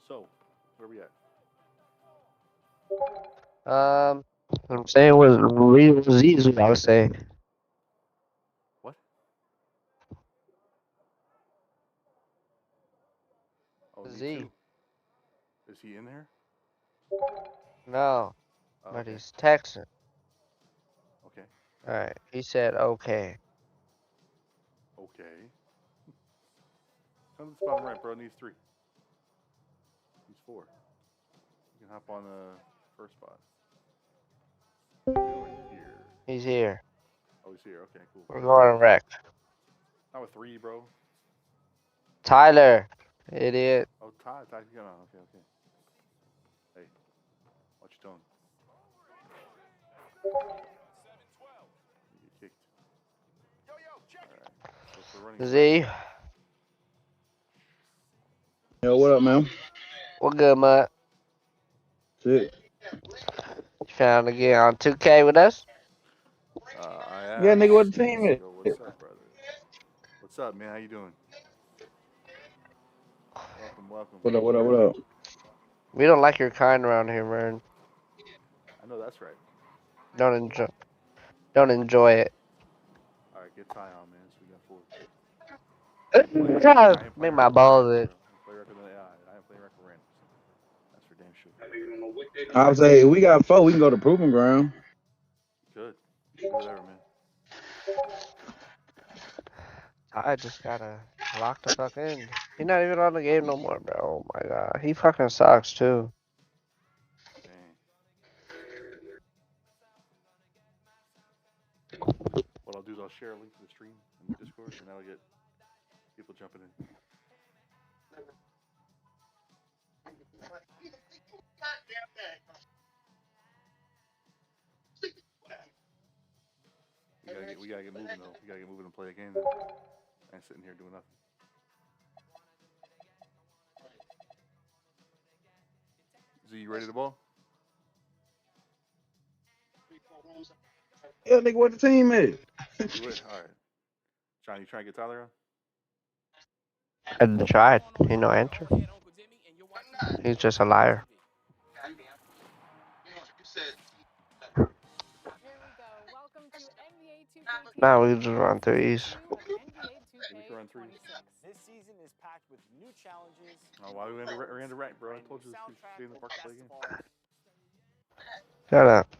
So, where we at? I'm saying with real Z's, I would say. What? Oh, Z. Z2. Is he in there? No, Oh, but okay. he's texting. Okay. Alright, he said okay. Okay. Come to the spot on the right, bro. Needs 3. Needs 4. You can hop on the first spot. Here. He's here. Oh, he's here. Okay, cool. We're going wreck. Not with 3, bro. Tyler, idiot. Oh, Ty. Ty's going on. Okay, okay. Hey, watch your tone. You get kicked. Alright. So for running Z, Yo, what up, man? what good, mud? Shit. You trying to get on 2K with us? I Yeah, asked. nigga, what the team Let's is? go. What's up, brother? What's up, man? How you doing? Welcome, welcome. What up, what up, what up? We don't like your kind around here, man. I know that's right. Don't enjoy. Don't enjoy it. All right, get Ty on, man. So we got 4. God, I ain't make playing my record balls random, itch. bro. I play record AI. I ain't playing record random. That's for damn sure. I would say if we got 4, we can go to proving ground. Good. Do whatever, man. I just gotta lock the fuck in. He's not even on the game no more, bro. Oh my god. He fucking sucks too. Dang. What I'll do is I'll share a link to the stream in the Discord, and that'll get people jumping in. We gotta get moving though. We gotta get moving and play a game. Though. I ain't sitting here doing nothing. Z, you ready to ball? Yeah, nigga, what the team is? You would? All right. John, you trying to get Tyler I tried. He no answer. He's just a liar. Now we just run through East. on? We can run 3. This season is packed with new challenges. Oh, why we ran to rank, bro? I told you to stay in the park to play a game. Shut up.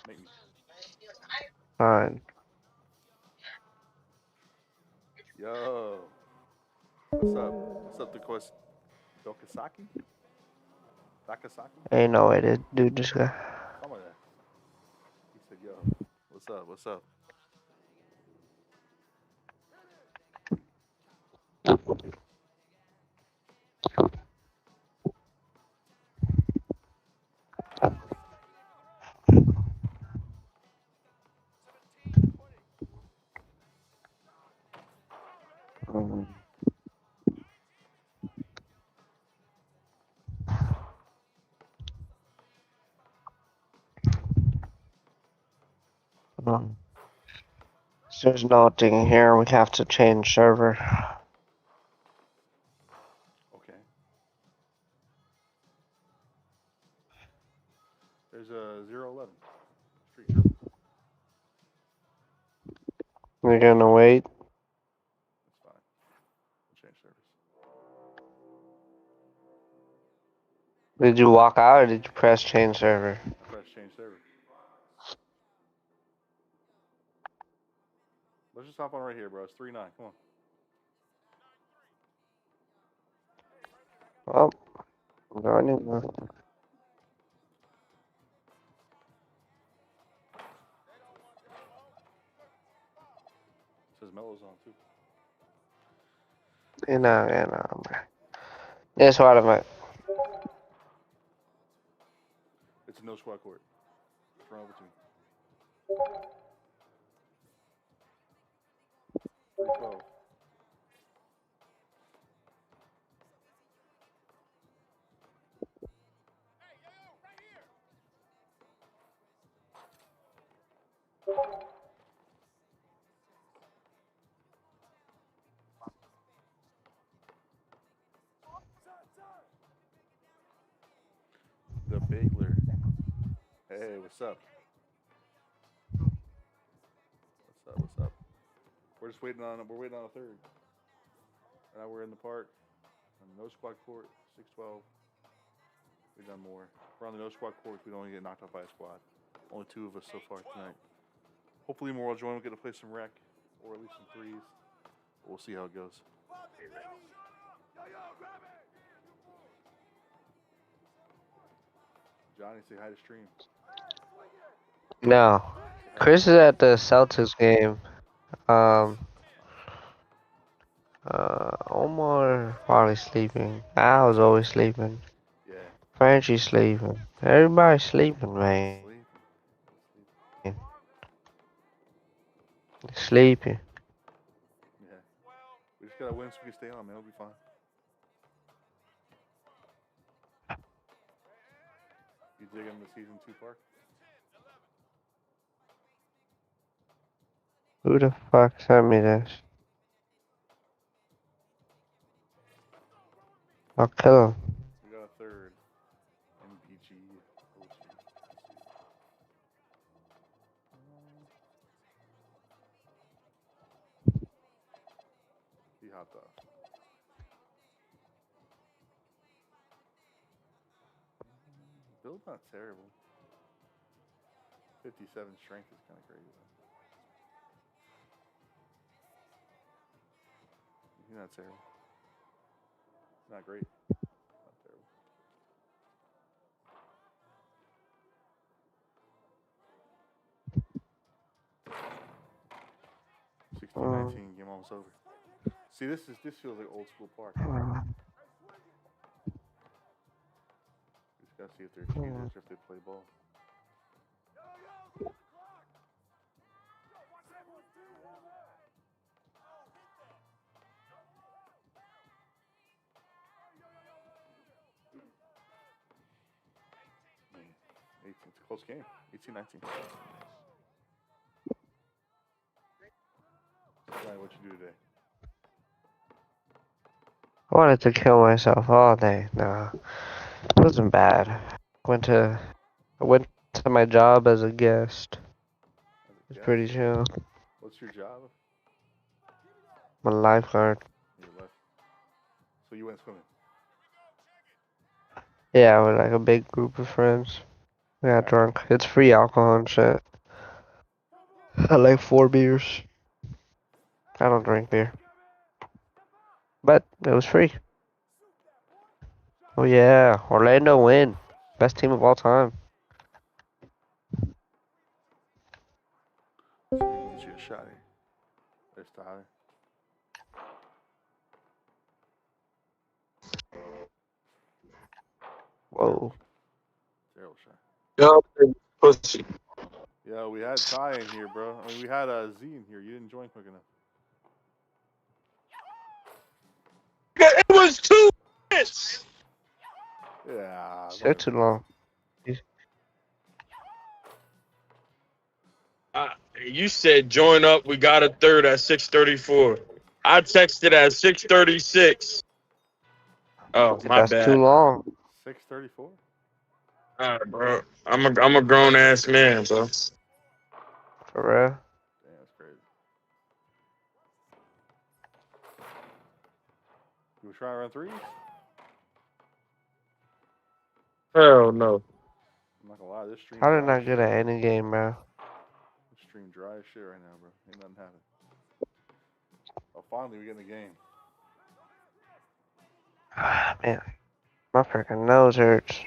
Make me. Fine. Yo. What's up? What's up, Dokos? Dokasaki? Takasaki? Ain't no way to do this guy. Some of that. He said, yo, what's up? What's up? There's nothing here. We have to change server. Okay. There's a 011 street. We're gonna wait. That's fine. We'll change service. Did you walk out or did you press change server? I press change server. Let's just hop on right here, bro. It's 3-9. Come on. Well, I'm going in there. It says Melo's on too. You know. That's what I'm at. It's a no squad court. Run over to me. 312. The Bagler. Hey, what's up? What's up? What's up? We're just waiting on. We're waiting on a third. Right now we're in the park. On the no squad court. 6-12. We've done more. We're on the no squad court. We don't only get knocked out by a squad. Only 2 of us so far tonight. Hopefully more will join. We'll get to play some rec, or at least some threes. We'll see how it goes. Johnny, say hi to stream. No. Chris is at the Celtics game. Omar probably sleeping. I was always sleeping. Yeah. Frenchie sleeping. Everybody's sleeping, man. Sleeping. Yeah. We just gotta win so we can stay on, man. It'll be fine. You digging the season 2 park? Who the fuck sent me this? I'll kill him. We got a third. MBG. He hopped off. Bill's not terrible. 57 strength is kind of crazy though. He's not terrible. Not great. Not terrible. $16-19, game almost over. See, this feels like old school park. We just gotta see if they're cheaters or if they play ball. Man, 18, it's a close game. 18-19. Johnny, what you do today? I wanted to kill myself all day. Nah, it wasn't bad. I went to my job as a guest. It's pretty chill. What's your job? I'm a lifeguard. Your left. So you went swimming? Yeah, with like a big group of friends. We got drunk. It's free alcohol and shit. I like 4 beers. I don't drink beer. But it was free. Oh yeah, Orlando win. Best team of all time. So we can get you a shot here. There's Tyler. Whoa. Terrible shot. Yo, pussy. Yeah, we had Ty in here, bro. I mean, we had Z in here. You didn't join quick enough. It was 2 minutes. Yeah. Took too long. You said join up. We got a third at 6:34. I texted at 6:36. Oh, my That's bad. too long. 6:34. All right, bro. I'm a grown ass man, bro. For real. Damn, that's crazy. You were trying to run threes? Hell no. I'm not gonna lie, this stream. How did I get at any game, bro? This stream dry as shit right now, bro. Ain't nothing happening. Oh, finally we get in the game. Man, my freaking nose hurts.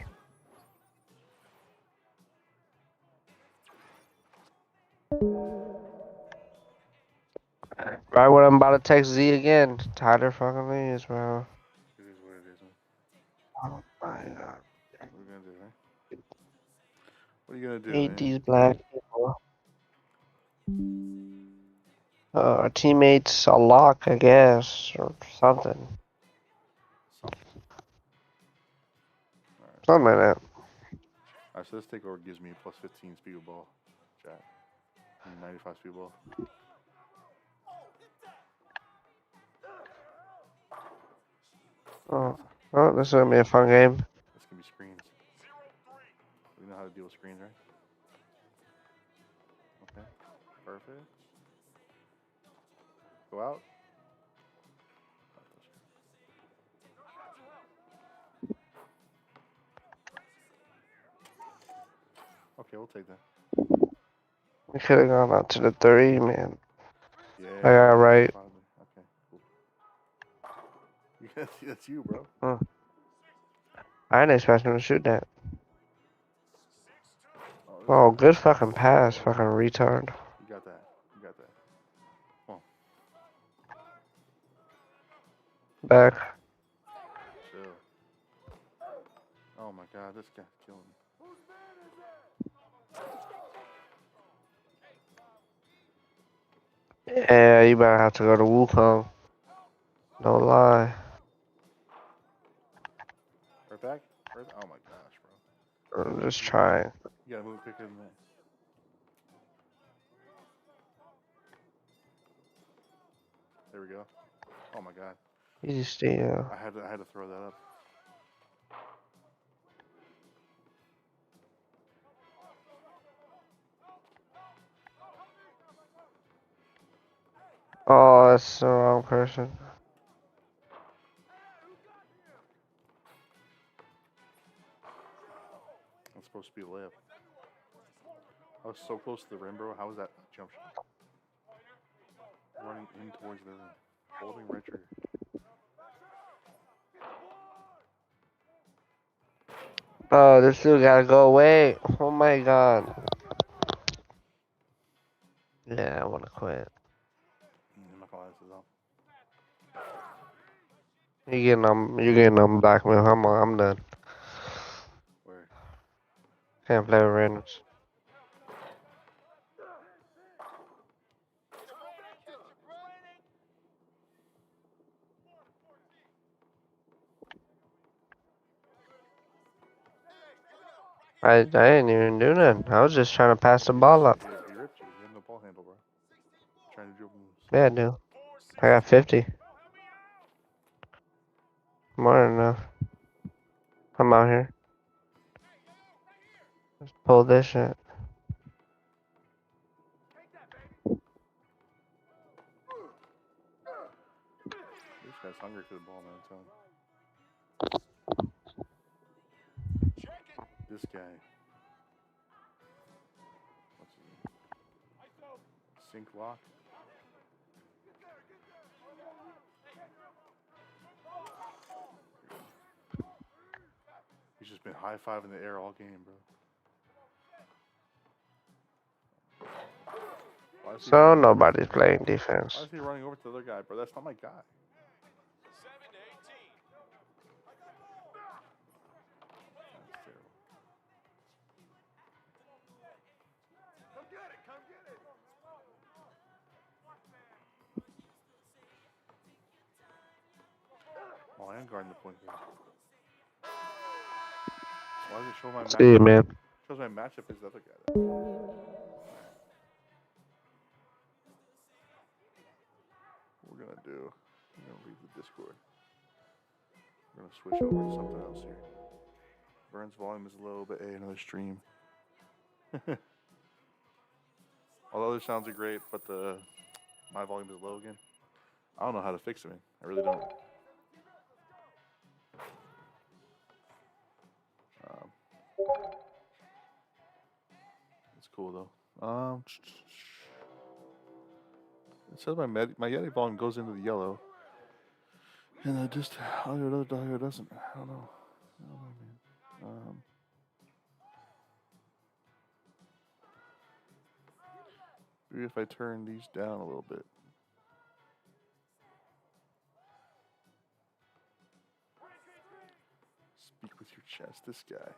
Right when I'm about to text Z again, Tyler fucking leaves, bro. It is what it is, man. Oh my god. What are you gonna do, man? What are you gonna do, Hate man? these black people. Our teammates a lock, I guess, or something. Something like that. Alright, so this takeover gives me a plus 15 speed of ball. Chat. 95 speed ball. Oh, this is gonna be a fun game. This can be screens. those screens, right? Okay, perfect. Go out. Okay, we'll take that. We could have gone out to the 3, man. Yeah. I got right. Finally. Okay, cool. That's you, bro. I didn't expect him to shoot that. Oh, Oh, good fucking pass, fucking retard. You got that. You got that. Come on. Back. Chill. Oh my god, this guy's killing me. Yeah, you better have to go to Wukong. No lie. Right back? Oh my gosh, bro. I'm just trying. You gotta move quicker than that. There we go. Oh my god. Easy steal. I had to throw that up. Oh, that's the wrong person. That's supposed to be a layup. I was so close to the rim, bro. How was that jump shot? Running in towards the rim. Holding right trigger. Oh, this dude gotta go away. Oh my god. Yeah, I wanna quit. I'm not gonna lie, this is up. You're getting on blackmail. I'm done. Where? Can't play with randoms. I didn't even do nothing. I was just trying to pass the ball up. He ripped you. You have no ball handle, bro. Trying to dribble moves. Yeah, I do. I got 50. More than enough. I'm out here. Let's pull this shit. This guy's hungry for the ball, man. I'm telling you. This guy. What's his name? Sink lock. He's just been high five in the air all game, bro. So nobody's playing defense. Why is he running over to the other guy, bro? That's not my guy. 7 to 18. That's terrible. Come get it. Come get it. Oh, I am guarding the point guard. Why does it show my See you, matchup? man. Shows my matchup is the other guy. Though. What we're gonna do? I'm gonna leave the Discord. We're gonna switch over to something else here. Vern's volume is low, but hey, another stream. All the other sounds are great, but my volume is low again. I don't know how to fix it, man. I really don't. It's cool though. It says my Yeti volume goes into the yellow, and audio doesn't. I don't know. Man. Maybe if I turn these down a little bit. Speak with your chest, this guy.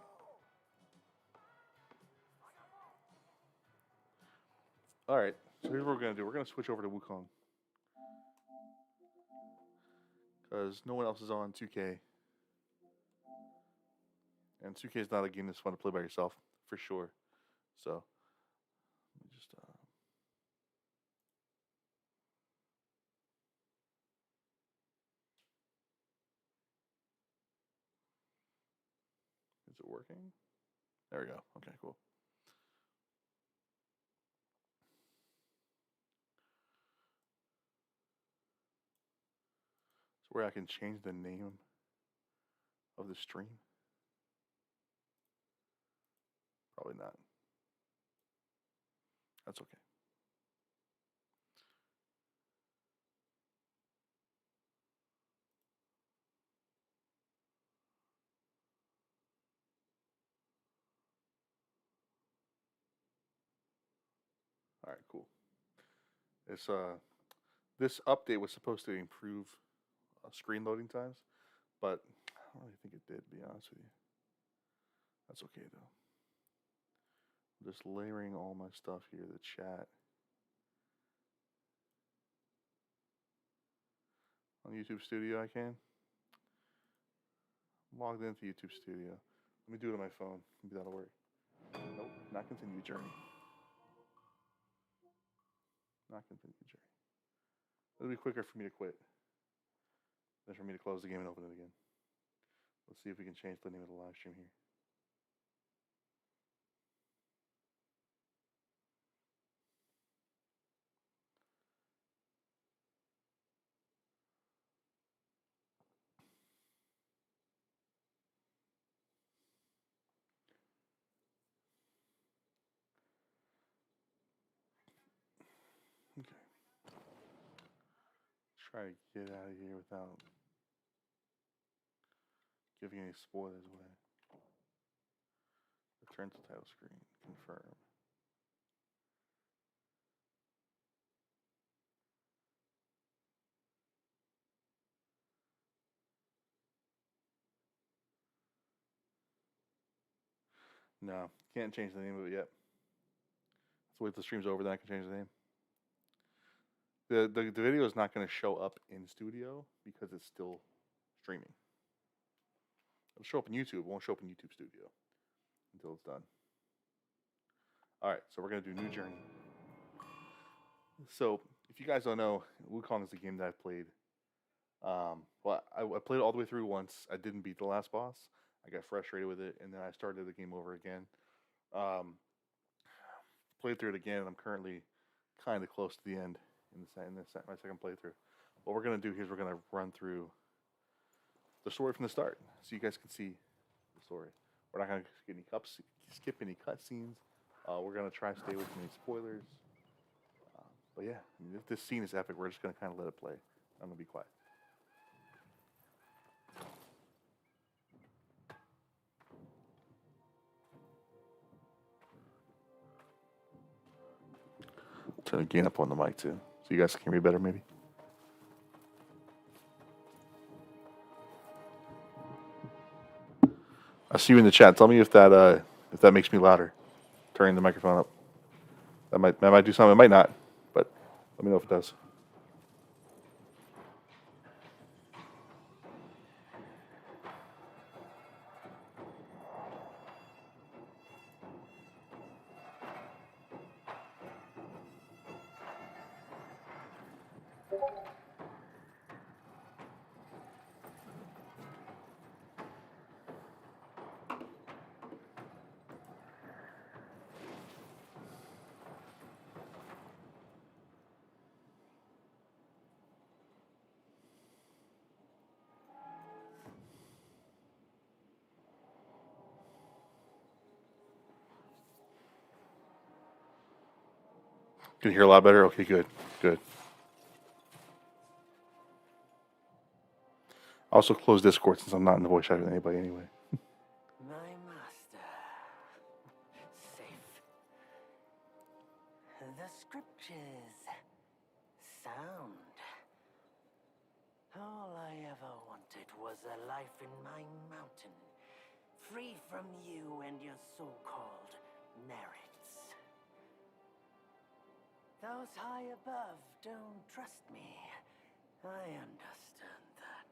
All right, so here's what we're gonna do. We're gonna switch over to Wukong because no one else is on 2K, and 2K is not a game that's fun to play by yourself for sure. So let me just. Is it working? There we go. Okay, cool. So where I can change the name of the stream? Probably not. That's okay. All right, cool. It's this update was supposed to improve screen loading times, but I don't really think it did, to be honest with you. That's okay though. I'm just layering all my stuff here, the chat. On YouTube Studio I can. I'm logged into YouTube Studio. Let me do it on my phone. Maybe that'll work. Nope, not continue journey. Not continue journey. It'll be quicker for me to quit than for me to close the game and open it again. Let's see if we can change the name of the live stream here. Okay. Try to get out of here without giving any spoilers away. Return to title screen. Confirm. No, can't change the name of it yet. Let's wait till the stream's over, then I can change the name. The video is not going to show up in Studio because it's still streaming. It'll show up in YouTube. It won't show up in YouTube Studio until it's done. All right, so we're going to do New Journey. So if you guys don't know, Wukong is the game that I've played. Well, I played it all the way through once. I didn't beat the last boss. I got frustrated with it, and then I started the game over again. Played through it again, and I'm currently kind of close to the end in my second playthrough. What we're going to do here is we're going to run through the story from the start, so you guys can see the story. We're not going to skip any cutscenes. We're going to try to stay away from any spoilers. But yeah, I mean, if this scene is epic, we're just going to kind of let it play. I'm going to be quiet. Turn the gain up on the mic too, so you guys can hear me better maybe. I see you in the chat. Tell me if that makes me louder. Turning the microphone up. That might do something. It might not, but let me know if it does. Can you hear a lot better? Okay, good. Good. I also close Discord since I'm not in the voice chat with anybody anyway. My master. Safe. The scriptures. Sound. All I ever wanted was a life in my mountain, free from you and your so-called merits. Those high above don't trust me. I understand that.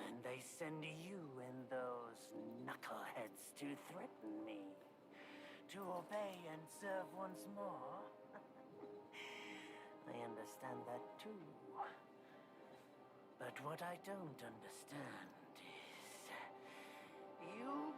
And they send you and those knuckleheads to threaten me. To obey and serve once more. I understand that too. But what I don't understand is... you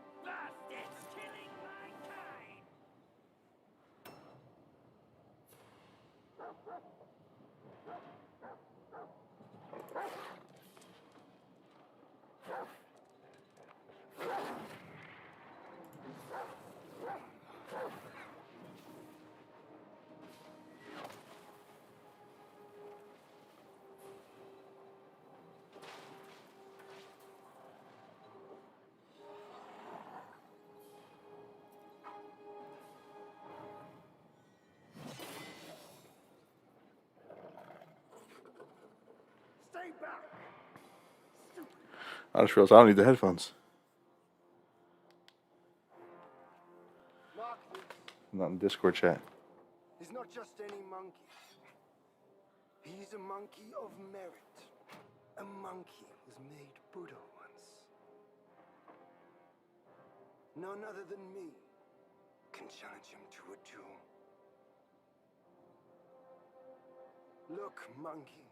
I just realized I don't need the headphones. Mark this. I'm not in Discord chat. He's not just any monkey. He's a monkey of merit. A monkey was made Buddha once. None other than me can challenge him to a duel. Look, monkey.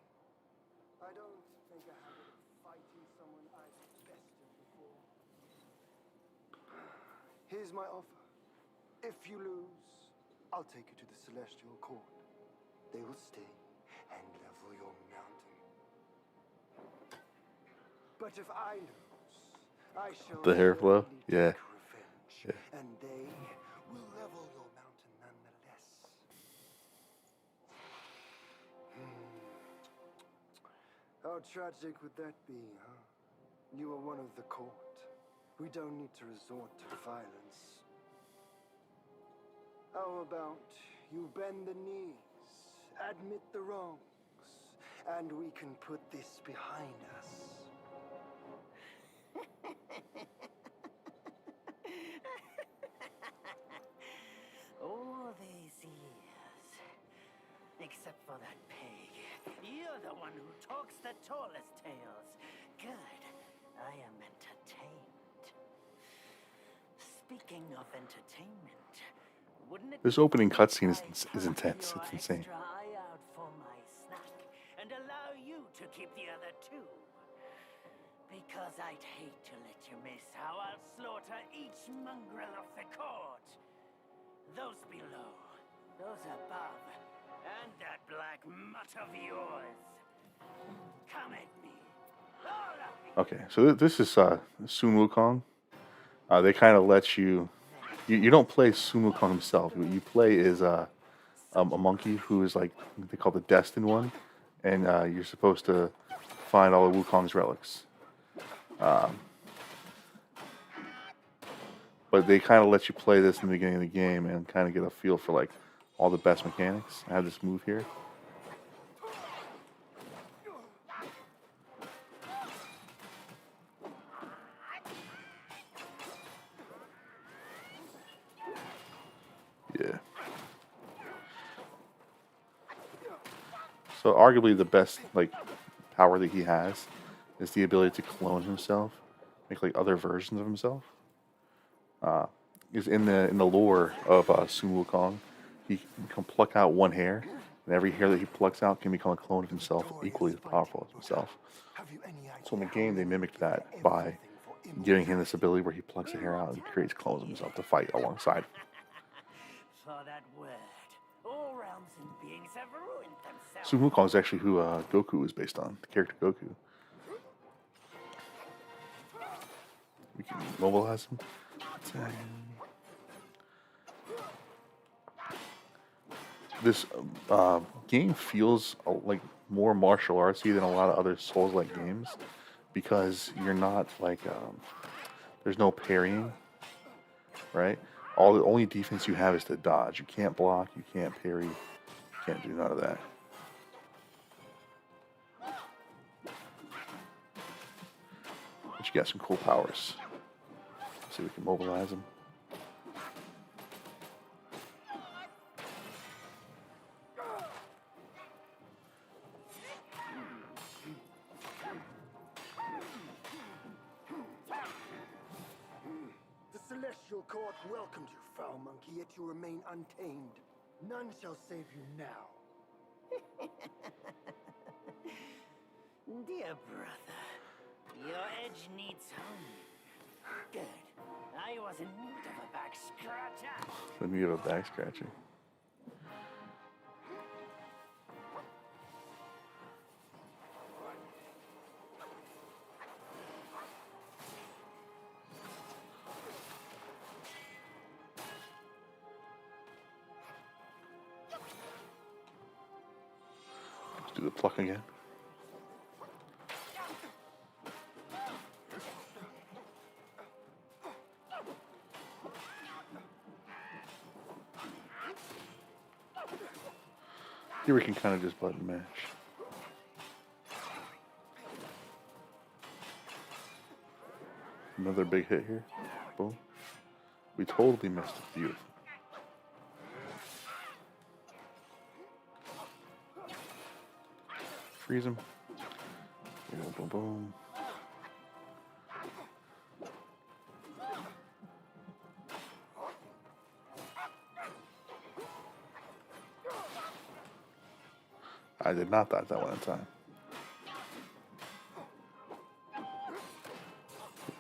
I don't think I have it fighting someone I've bested before. Here's my offer. If you lose, I'll take you to the Celestial Court. They will stay and level your mountain. But if I lose, I shall The hair flow? certainly Yeah. take revenge, Yeah. and they will level your mountain nonetheless. How tragic would that be, huh? You are one of the court. We don't need to resort to violence. How about you bend the knees, admit the wrongs, and we can put this behind us. All these years, except for that pig, you're the one who talks the tallest tales. Good. I am entertained. Speaking of entertainment, wouldn't it This be opening fun cutscene if is I intense. cut It's your insane. extra eye out for my snack and allow you to keep the other two? Because I'd hate to let you miss how I'll slaughter each mongrel of the court. Those below, those above, and that black mutt of yours. Come at me. All of you. Okay, so this is Sun Wukong. They kind of let you don't play Sun Wukong himself. What you play is a monkey who is like they call the destined one, and you're supposed to find all of Wukong's relics. But they kind of let you play this in the beginning of the game and kind of get a feel for like all the best mechanics. I have this move here. Yeah. So arguably the best like power that he has is the ability to clone himself, make like other versions of himself. Is in the lore of Sun Wukong, he can pluck out one hair, and every hair that he plucks out can become a clone of himself, equally as powerful as himself. Have you any idea So in the how game, they many mimicked people that do by everything for giving him this ability where he plucks a hair out and creates clones of himself to fight alongside. For that word, all realms and beings have ruined themselves. Sun Wukong is actually who Goku is based on, the character Goku. We can mobilize him. This game feels like more martial artsy than a lot of other Souls-like games because you're not like there's no parrying, right? The only defense you have is to dodge. You can't block. You can't parry. You can't do none of that. But you got some cool powers. Let's see if we can mobilize them. The Celestial Court welcomed you, foul monkey, yet you remain untamed. None shall save you now. Dear brother, your edge needs home. Good. I was in need of a back scratcher. Let me give a back scratching. Let's do the pluck again. Here we can kind of just button mash. Another big hit here. Boom. We totally missed it. Beautiful. Freeze him. Boom, boom, boom. I did not dodge that one in time.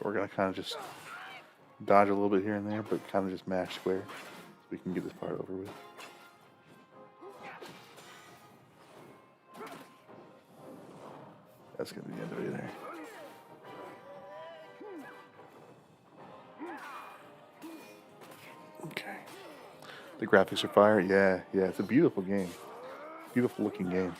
We're gonna kind of just dodge a little bit here and there, but kind of just mash square so we can get this part over with. That's gonna be the end of it there. Okay. The graphics are fire. Yeah, it's a beautiful game. Beautiful looking game.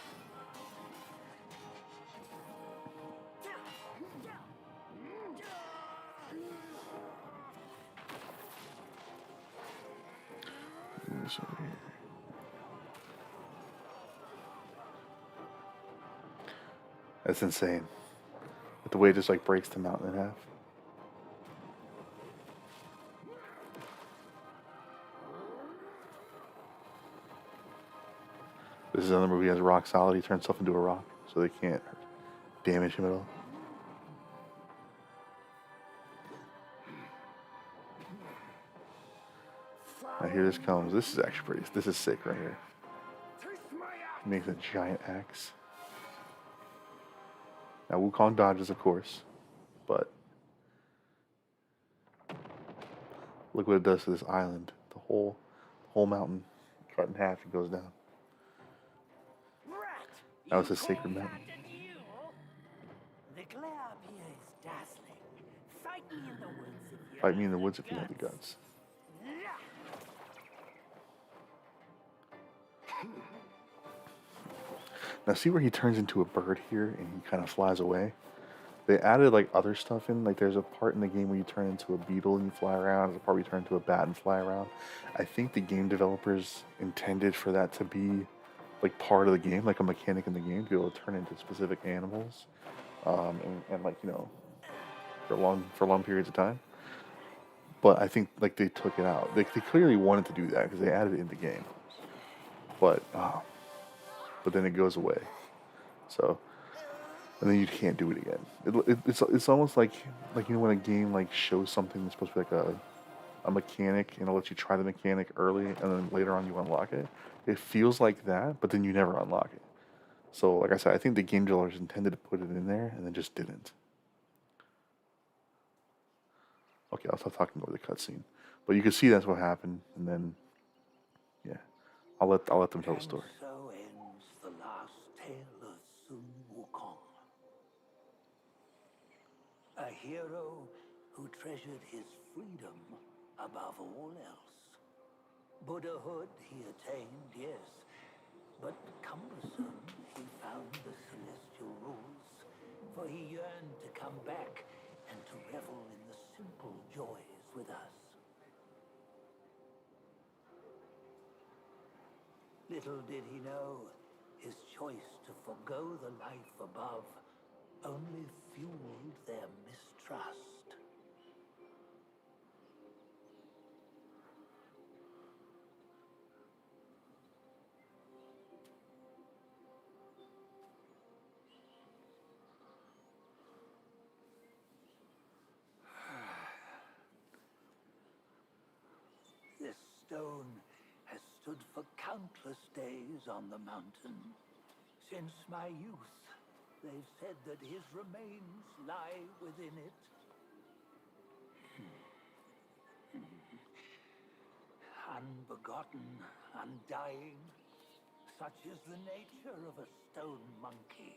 This over here. That's insane. But the way it just like breaks the mountain in half. This is another movie that has rock solid. He turns himself into a rock, so they can't damage him at all. Now here this comes. This is actually pretty. This is sick right here. He makes a giant axe. Now Wukong dodges, of course, but look what it does to this island. The whole mountain cut in half and goes down. That was a sacred mountain. The glare up here is dazzling. Fight me in the woods if you Fight me in the woods if you have the guts. Now see where he turns into a bird here and he kind of flies away? They added like other stuff in, like there's a part in the game where you turn into a beetle and you fly around, there's a part where you turn into a bat and fly around. I think the game developers intended for that to be like part of the game, like a mechanic in the game, to be able to turn into specific animals, and like, you know, for long periods of time. But I think like they took it out. They clearly wanted to do that because they added it in the game. But then it goes away. So, and then you can't do it again. It's almost like you know when a game like shows something that's supposed to be like a mechanic and it lets you try the mechanic early and then later on you unlock it. It feels like that, but then you never unlock it. So like I said, I think the game developers intended to put it in there and then just didn't. Okay, I'll stop talking over the cutscene, but you can see that's what happened, and then yeah, I'll let them tell the story. And so ends the last tale of Sun Wukong. A hero who treasured his freedom above all else. Buddhahood he attained, yes, but cumbersome he found the celestial rules, for he yearned to come back and to revel in the simple joys with us. Little did he know, his choice to forgo the life above only fueled their mistrust. This stone has stood for countless days on the mountain. Since my youth, they've said that his remains lie within it. Unbegotten, undying, such is the nature of a stone monkey.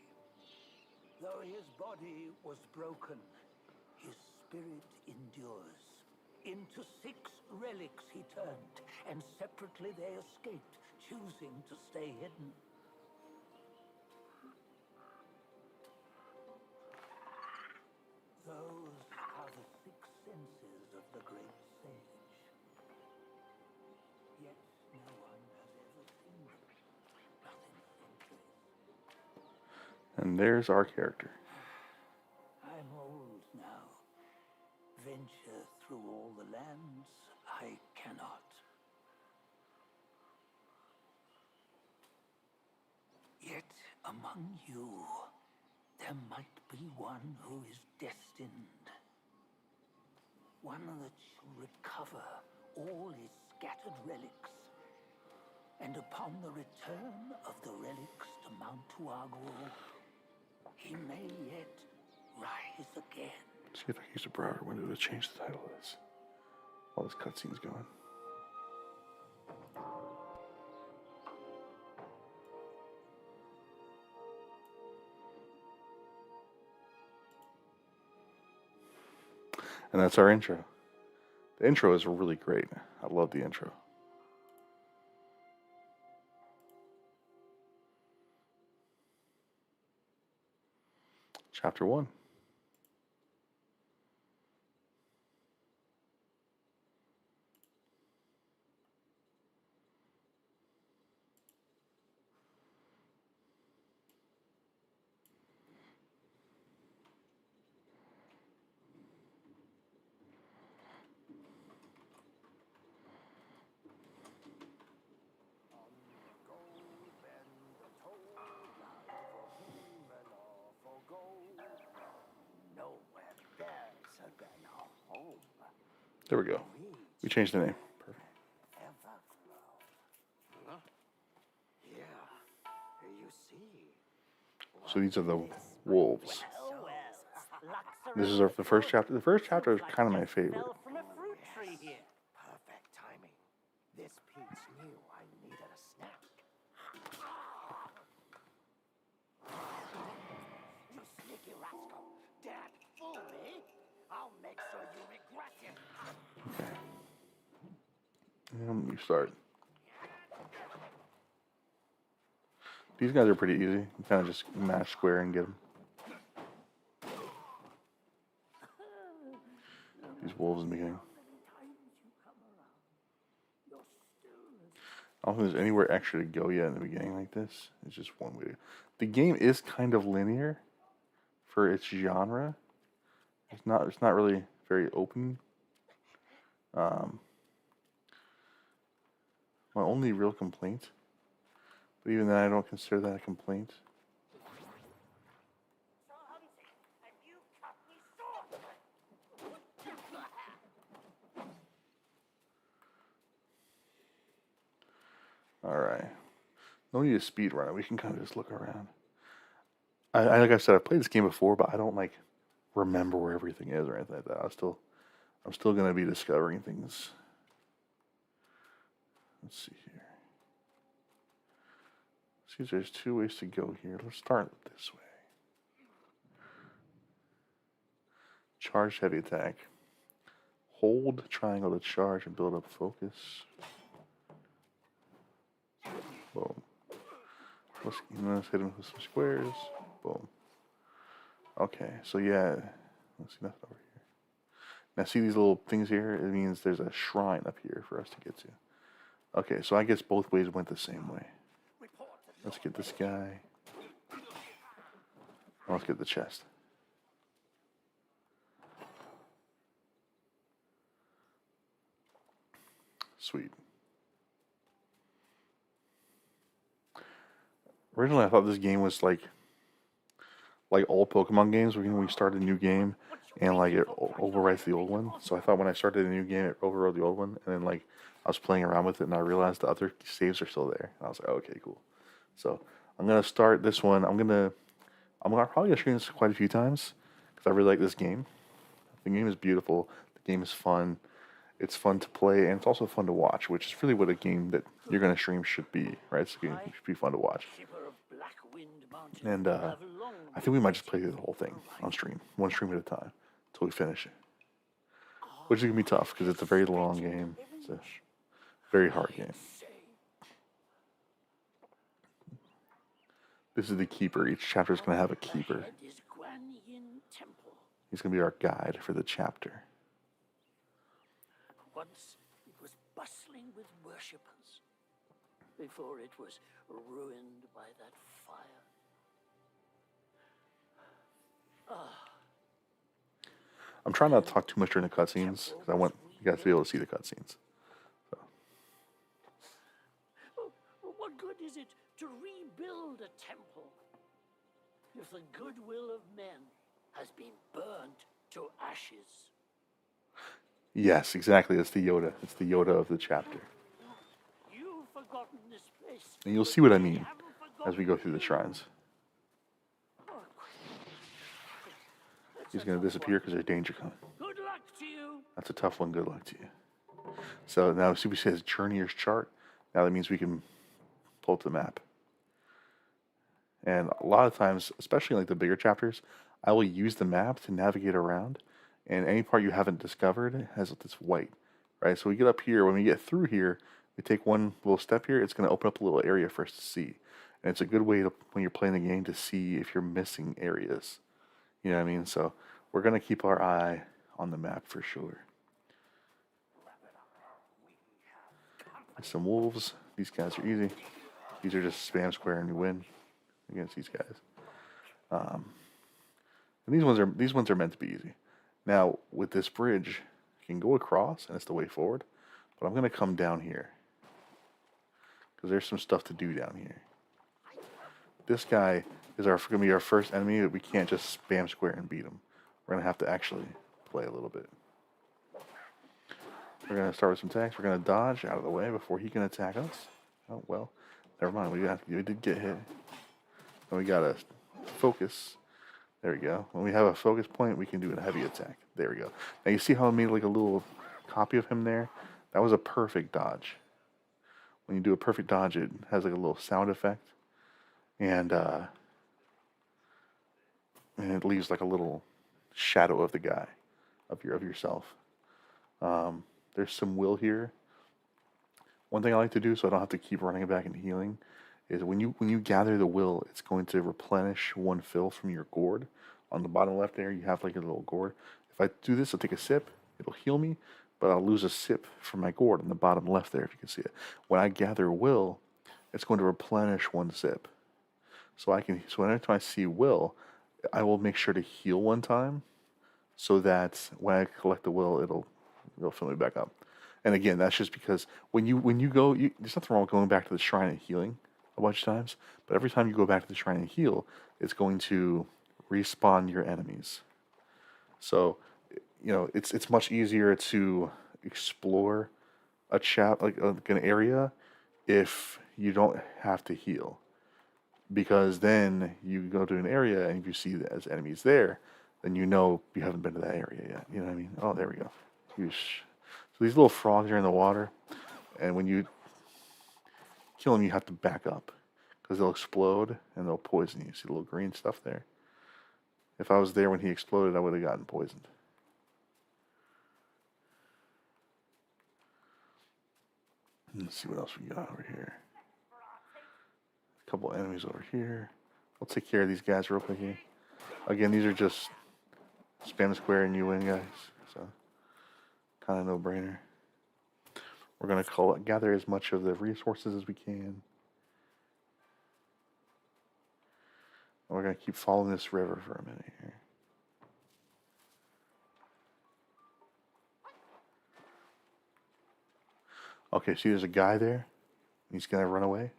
Though his body was broken, his spirit endures. Into 6 relics he turned, and separately they escaped, choosing to stay hidden. Those are the 6 senses of the great sage. Yet no one has ever seen them. Not in centuries. And there's our character. I'm old now, venture through all the lands, I cannot. Yet among you, there might be one who is destined. One that shall recover all his scattered relics. And upon the return of the relics to Mount Tuagu, he may yet rise again. See if I can use a browser window to change the title of this. While this cutscene's going. And that's our intro. The intro is really great. I love the intro. Chapter 1. There we go. We changed the name. Perfect. So these are the wolves. This is the first chapter. The first chapter is kind of my favorite. Perfect timing. This piece knew I needed a snack. You sneaky rascal. Dad, fool me. I'll make sure you regret it. Okay. And we start. These guys are pretty easy. You kind of just mash square and get them. These wolves in the beginning. I don't think there's anywhere extra to go yet in the beginning like this. It's just one way. The game is kind of linear for its genre. It's not really very open. My only real complaint, but even then I don't consider that a complaint. Alright. No need to speed run it. We can kind of just look around. I like I said, I've played this game before, but I don't like remember where everything is or anything like that. I'm still gonna be discovering things. Let's see here. See, there's 2 ways to go here. Let's start this way. Charge heavy attack. Hold triangle to charge and build up focus. Boom. Let's hit him with some squares. Boom. Okay, so yeah. Let's see nothing over here. Now see these little things here? It means there's a shrine up here for us to get to. Okay, so I guess both ways went the same way. Let's get this guy. Let's get the chest. Sweet. Originally, I thought this game was like all Pokemon games. When we start a new game and like it overwrites the old one. So I thought when I started a new game, it overwrote the old one, and then like I was playing around with it, and I realized the other saves are still there. And I was like, okay, cool. So I'm gonna start this one. I'm probably gonna stream this quite a few times because I really like this game. The game is beautiful. The game is fun. It's fun to play, and it's also fun to watch, which is really what a game that you're going to stream should be, right? It's a game that should be fun to watch. And I think we might just play through the whole thing on stream, one stream at a time, until we finish it. Which is going to be tough, because it's a very long game. It's a very hard game. This is the keeper. Each chapter is going to have a keeper. He's going to be our guide for the chapter. Once it was bustling with worshippers, before it was ruined by that fire. I'm trying not to talk too much during the cutscenes because I want you guys to be able to see the cutscenes. What good is it to rebuild a temple if the goodwill of men has been burnt to ashes? Yes, exactly. It's the Yoda. It's the Yoda of the chapter. You've forgotten this place. And you'll but see what I they mean haven't as we forgotten go through the you. shrines. Oh, He's that's going a to tough disappear one. because there's danger coming. Good luck to you. That's a tough one. Good luck to you. So now see, we says Journeyer's chart. Now that means we can pull up the map. And a lot of times, especially in like the bigger chapters, I will use the map to navigate around. And any part you haven't discovered has this white, right? So we get up here. When we get through here, we take one little step here. It's going to open up a little area for us to see. And it's a good way to, when you're playing the game, to see if you're missing areas. You know what I mean? So we're going to keep our eye on the map for sure. Some wolves. These guys are easy. These are just spam square and you win against these guys. And these ones are meant to be easy. Now with this bridge, you can go across and it's the way forward. But I'm gonna come down here because there's some stuff to do down here. This guy is gonna be our first enemy that we can't just spam square and beat him. We're gonna have to actually play a little bit. We're gonna start with some attacks. We're gonna dodge out of the way before he can attack us. Oh well, never mind. We did get hit. And we gotta focus. There we go. When we have a focus point, we can do a heavy attack. There we go. Now you see how I made like a little copy of him there? That was a perfect dodge. When you do a perfect dodge, it has like a little sound effect, and it leaves like a little shadow of the guy, of yourself. There's some will here. One thing I like to do, so I don't have to keep running back and healing, is when you gather the will, it's going to replenish one fill from your gourd. On the bottom left there, you have like a little gourd. If I do this, I'll take a sip. It'll heal me, but I'll lose a sip from my gourd on the bottom left there, if you can see it. When I gather will, it's going to replenish one sip. So anytime I see will, I will make sure to heal one time, so that when I collect the will, it'll fill me back up. And again, that's just because when you go, there's nothing wrong with going back to the shrine and healing a bunch of times. But every time you go back to the shrine and heal, it's going to respawn your enemies. So, it's much easier to explore like an area if you don't have to heal, because then you go to an area and if you see there's enemies there, then you know you haven't been to that area yet. You know what I mean? Oh, there we go. So these little frogs are in the water, and when you kill them, you have to back up because they'll explode and they'll poison you. See the little green stuff there? If I was there when he exploded, I would have gotten poisoned. Let's see what else we got over here. A couple enemies over here. We'll take care of these guys real quick here. Again, these are just spam square and you win, guys. So, kind of no-brainer. We're going to gather as much of the resources as we can. And we're going to keep following this river for a minute here. Okay, see there's a guy there. He's going to run away.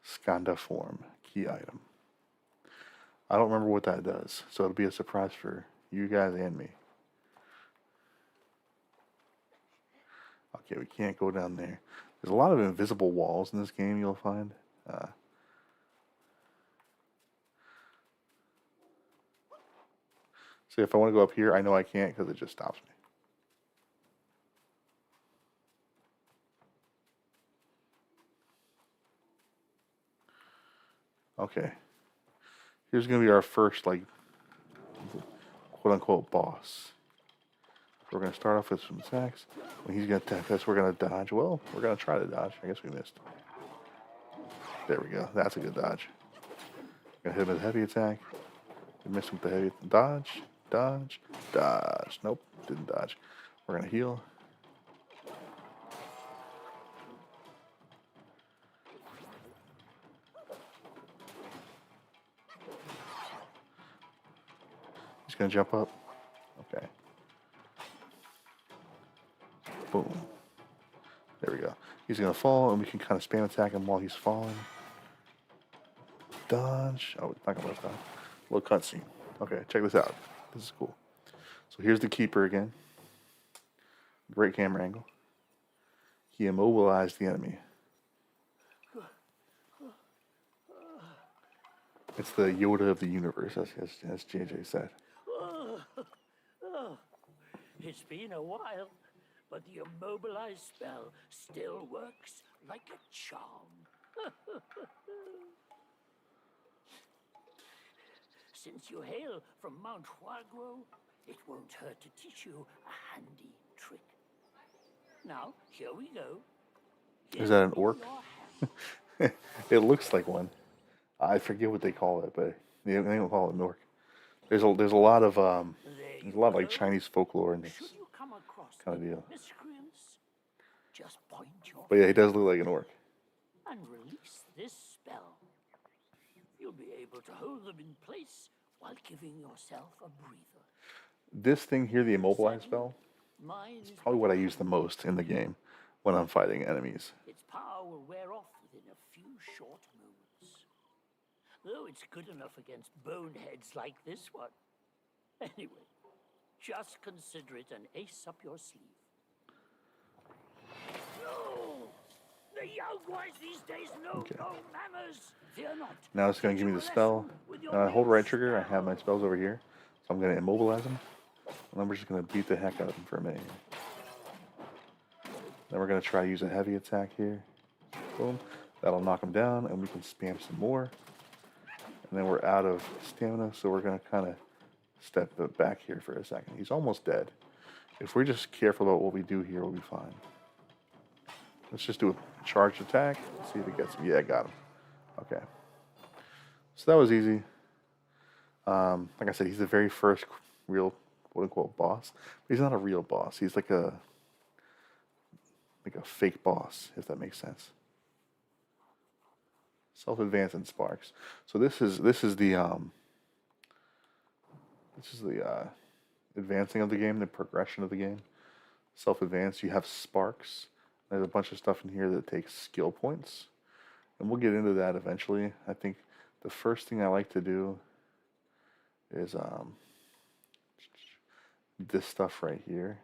Skanda form, key item. I don't remember what that does, so it'll be a surprise for you guys and me. Okay, we can't go down there. There's a lot of invisible walls in this game you'll find. So if I want to go up here, I know I can't because it just stops me. Okay. Here's going to be our first, like, quote-unquote boss. We're going to start off with some attacks. When he's going to attack us, we're going to dodge. Well, we're going to try to dodge. I guess we missed. There we go. That's a good dodge. Going to hit him with a heavy attack. We missed him with the heavy dodge. Dodge. Dodge. Nope. Didn't dodge. We're going to heal. He's gonna jump up. Okay. Boom. There we go. He's gonna fall, and we can kind of spam attack him while he's falling. Dodge. Oh, it's not gonna let us down. A little cutscene. Okay, check this out. This is cool. So here's the keeper again. Great camera angle. He immobilized the enemy. It's the Yoda of the universe, as JJ said. It's been a while, but the immobilize spell still works like a charm. Since you hail from Mount Huagro, it won't hurt to teach you a handy trick. Now, here we go. Is that an orc? It looks like one. I forget what they call it, but they don't call it an orc. There's a lot of like Chinese folklore in this kind of deal. Just point your But yeah, he does look like an orc. and release this spell. You'll be able to hold them in place while giving yourself a breather. This thing here, the immobilize spell, Mine is is probably what I use the most in the game when I'm fighting enemies. its power will wear off within a few short moments. Though it's good enough against boneheads like this one. Anyway, just consider it an ace up your sleeve. No! The young boys these days know Okay. no manners. Fear not. Now it's going to give me the spell. Now I hold right trigger. I have my spells over here. So I'm going to immobilize him. And then we're just going to beat the heck out of him for a minute here. Then we're going to try to use a heavy attack here. Boom. That'll knock him down, and we can spam some more. And then we're out of stamina, so we're going to kind of step back here for a second. He's almost dead. If we're just careful about what we do here, we'll be fine. Let's just do a charged attack. See if it gets him. Yeah, I got him. Okay. So that was easy. Like I said, he's the very first real quote-unquote boss. But he's not a real boss. He's like a fake boss, if that makes sense. Self-advance and sparks. So this is the advancing of the game, the progression of the game. Self-advance. You have sparks. There's a bunch of stuff in here that takes skill points, and we'll get into that eventually. I think the first thing I like to do is this stuff right here,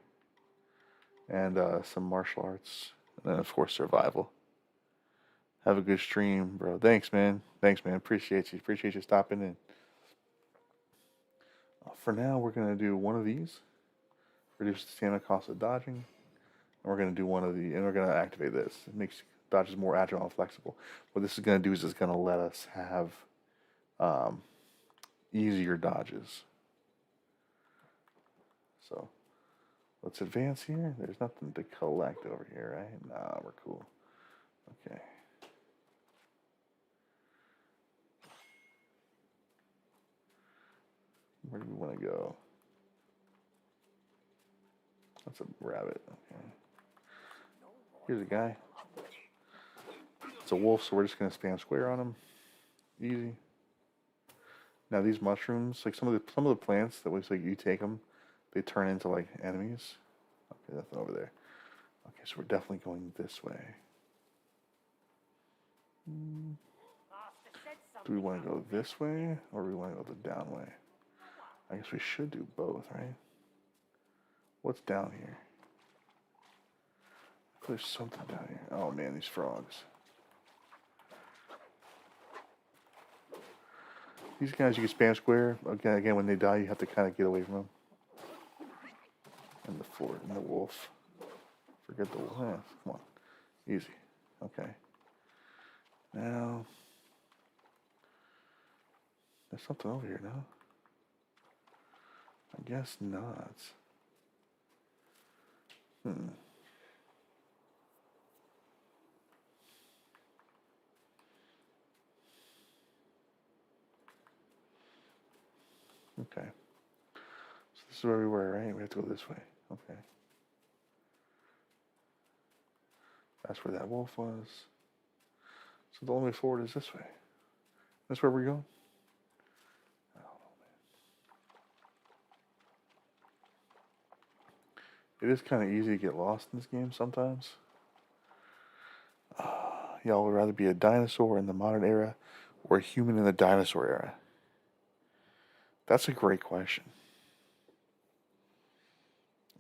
and some martial arts, and then of course survival. Have a good stream, bro. Thanks, man. Appreciate you. Appreciate you stopping in. For now, we're gonna do one of these. Reduce the stamina cost of dodging. And we're gonna do one of the, and we're gonna activate this. It makes dodges more agile and flexible. What this is gonna do is it's gonna let us have easier dodges. So let's advance here. There's nothing to collect over here, right? Nah, we're cool. Okay. Where do we want to go? That's a rabbit. Okay. Here's a guy. It's a wolf, so we're just gonna spam square on him. Easy. Now these mushrooms, like some of the plants that looks like you take them, they turn into like enemies. Okay, nothing over there. Okay, so we're definitely going this way. Do we want to go this way or do we want to go the down way? I guess we should do both, right? What's down here? There's something down here. Oh man, these frogs. These guys you can spam square. Again, when they die, you have to kind of get away from them. And the wolf. Forget the wolf. Yeah, come on. Easy. Okay. Now, there's something over here now. I guess not. Okay. So this is where we were, right? We have to go this way. Okay. That's where that wolf was. So the only way forward is this way. That's where we're going? I don't know, It is kind of easy to get lost in this game sometimes. Y'all would rather be a dinosaur in the modern era or a human in the dinosaur era? That's a great question.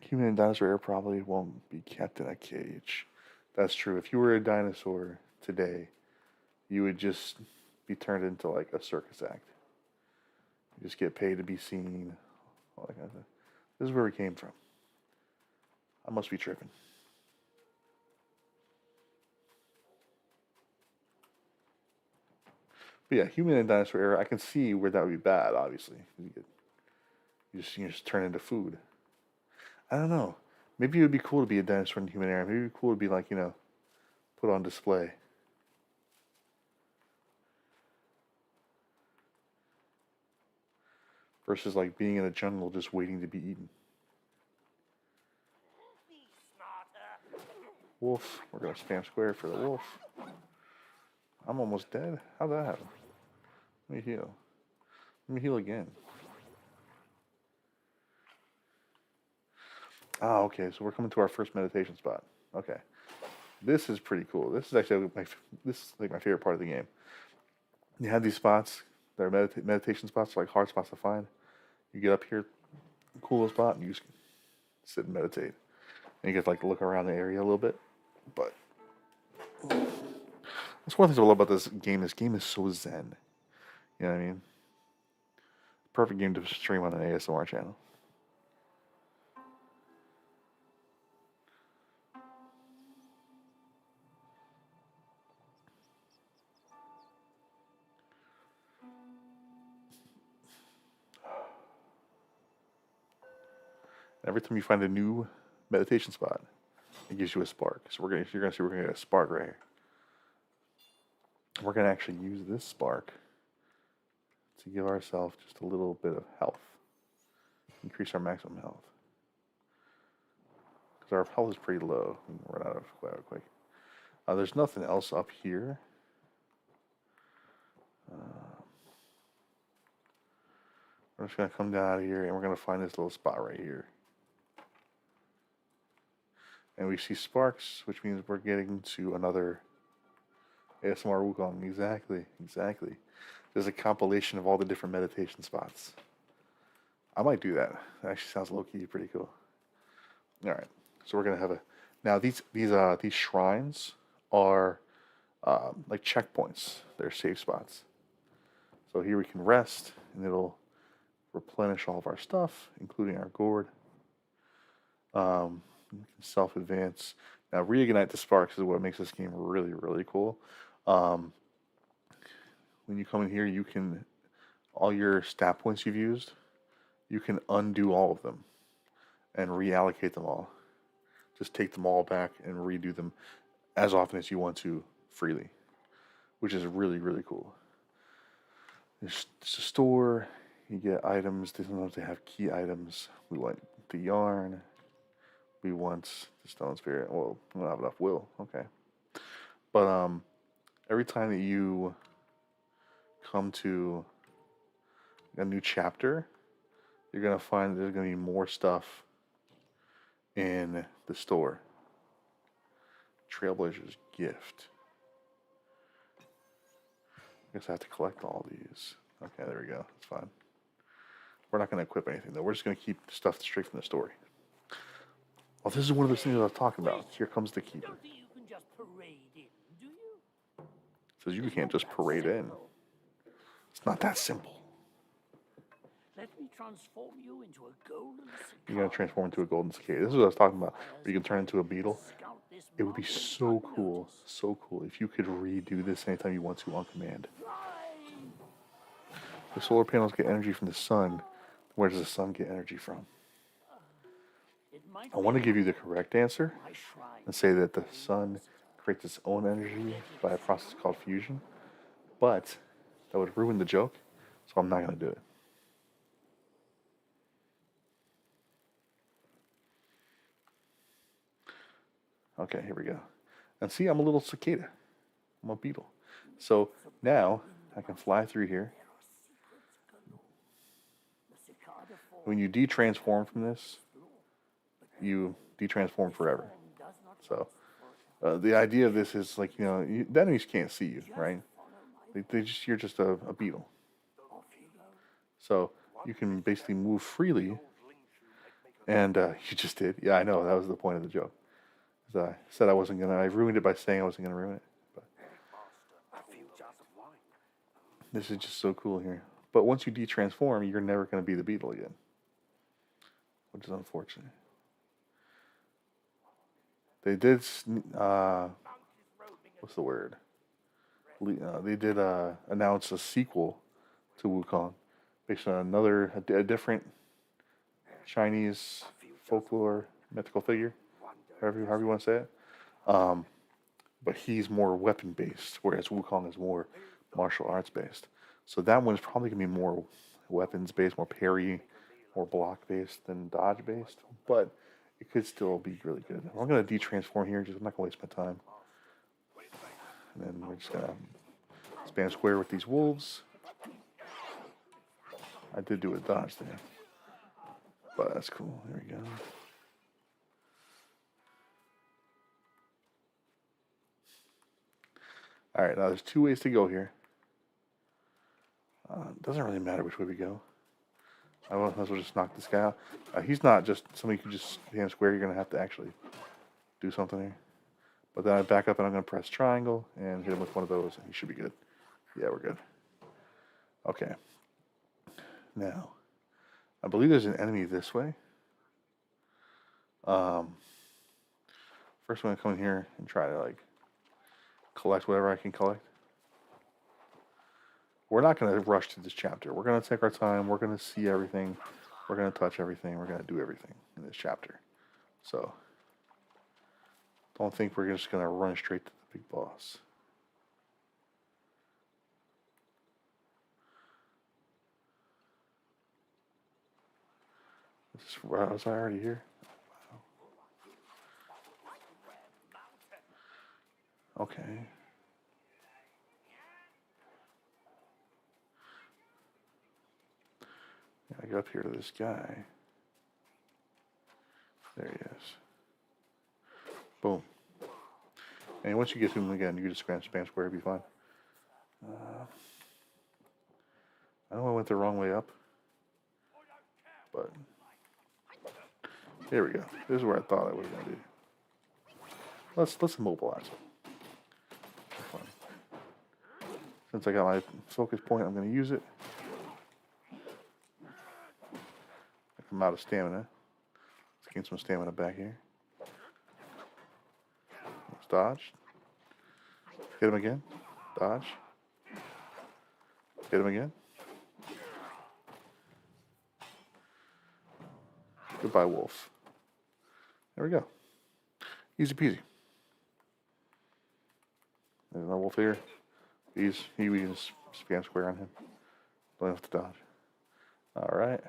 Human in dinosaur era probably won't be kept in a cage. That's true. If you were a dinosaur today, you would just be turned into like a circus act. You just get paid to be seen. All that kind of stuff. This is where we came from. I must be tripping. But yeah, human and dinosaur era, I can see where that would be bad, obviously. You just turn into food. I don't know. Maybe it would be cool to be a dinosaur in the human era. Maybe it would be cool to be like, put on display. Versus like being in a jungle just waiting to be eaten. Wolf. We're going to spam square for the wolf. I'm almost dead. How'd that happen? Let me heal. Let me heal again. Ah, okay. So we're coming to our first meditation spot. Okay. This is pretty cool. This is actually my favorite part of the game. You have these spots. They're meditation spots, like hard spots to find. You get up here, cool spot, and you just sit and meditate. And you get to look around the area a little bit. But that's one thing I love about this game. This game is so zen. You know what I mean? Perfect game to stream on an ASMR channel. Every time you find a new meditation spot, it gives you a spark. So you're gonna see we're gonna get a spark right here. We're gonna actually use this spark to give ourselves just a little bit of health. Increase our maximum health. Because our health is pretty low. We can run out of quick. There's nothing else up here. We're just gonna come down out of here and we're gonna find this little spot right here. And we see sparks, which means we're getting to another ASMR Wukong. Exactly. There's a compilation of all the different meditation spots. I might do that. That actually sounds low-key pretty cool. All right. So we're gonna have now these shrines are like checkpoints. They're safe spots. So here we can rest, and it'll replenish all of our stuff, including our gourd. Self-advance. Now, reignite the sparks is what makes this game really, really cool. When you come in here, you can, all your stat points you've used, you can undo all of them and reallocate them all. Just take them all back and redo them as often as you want to freely, which is really, really cool. It's a store. You get items. Sometimes they have key items. We want the yarn. We want the stone spirit. Well, we don't have enough will. Okay. But every time that you come to a new chapter, you're going to find there's going to be more stuff in the store. Trailblazer's gift. I guess I have to collect all these. Okay, there we go. That's fine. We're not going to equip anything, though. We're just going to keep stuff straight from the story. Well, this is one of those things I was talking about. Here comes the keeper. Don't think you can just parade in, do you? Says you can't just parade in. It's not that simple. Let me transform you into a golden cicada. You're going to transform into a golden cicada. This is what I was talking about. Where you can turn into a beetle. It would be so cool. So cool if you could redo this anytime you want to on command. The solar panels get energy from the sun. Where does the sun get energy from? I want to give you the correct answer and say that the sun creates its own energy by a process called fusion, but that would ruin the joke, so I'm not going to do it. Okay, here we go. And see, I'm a little cicada. I'm a beetle. So now I can fly through here. When you de-transform from this, you detransform forever. So the idea of this is like, the enemies can't see you, right? You're just a beetle. So you can basically move freely. And you just did. Yeah, I know. That was the point of the joke. I said I wasn't gonna. I ruined it by saying I wasn't gonna ruin it. But this is just so cool here. But once you detransform, you're never gonna be the beetle again, which is unfortunate. They did. What's the word? They did announce a sequel to Wukong, based on a different Chinese folklore mythical figure, however you want to say it. But he's more weapon based, whereas Wukong is more martial arts based. So that one's probably gonna be more weapons based, more parry, more block based than dodge based. But it could still be really good. I'm gonna detransform here. I'm not gonna waste my time. And then we're just gonna spam square with these wolves. I did do a dodge there, but that's cool. There we go. All right, now there's 2 ways to go here. Doesn't really matter which way we go. I might as well just knock this guy out. He's not just somebody who just spam square. You're gonna have to actually do something here. But then I back up and I'm gonna press triangle and hit him with one of those, and he should be good. Yeah, we're good. Okay. Now, I believe there's an enemy this way. First, I'm gonna come in here and try to collect whatever I can collect. We're not gonna rush through this chapter. We're gonna take our time. We're gonna see everything. We're gonna touch everything. We're gonna do everything in this chapter. So, don't think we're just gonna run straight to the big boss. Was I already here? Wow. Okay. I get up here to this guy. There he is. Boom. And once you get to him again, you can just spam square, it'll be fine. I know I went the wrong way up, but here we go. This is where I thought I was going to be. Let's immobilize him. Since I got my focus point, I'm going to use it. I'm out of stamina. Let's gain some stamina back here. Let's dodge. Hit him again. Dodge. Hit him again. Goodbye, wolf. There we go. Easy peasy. There's no wolf here. We can spam square on him. Don't have to dodge. Alright.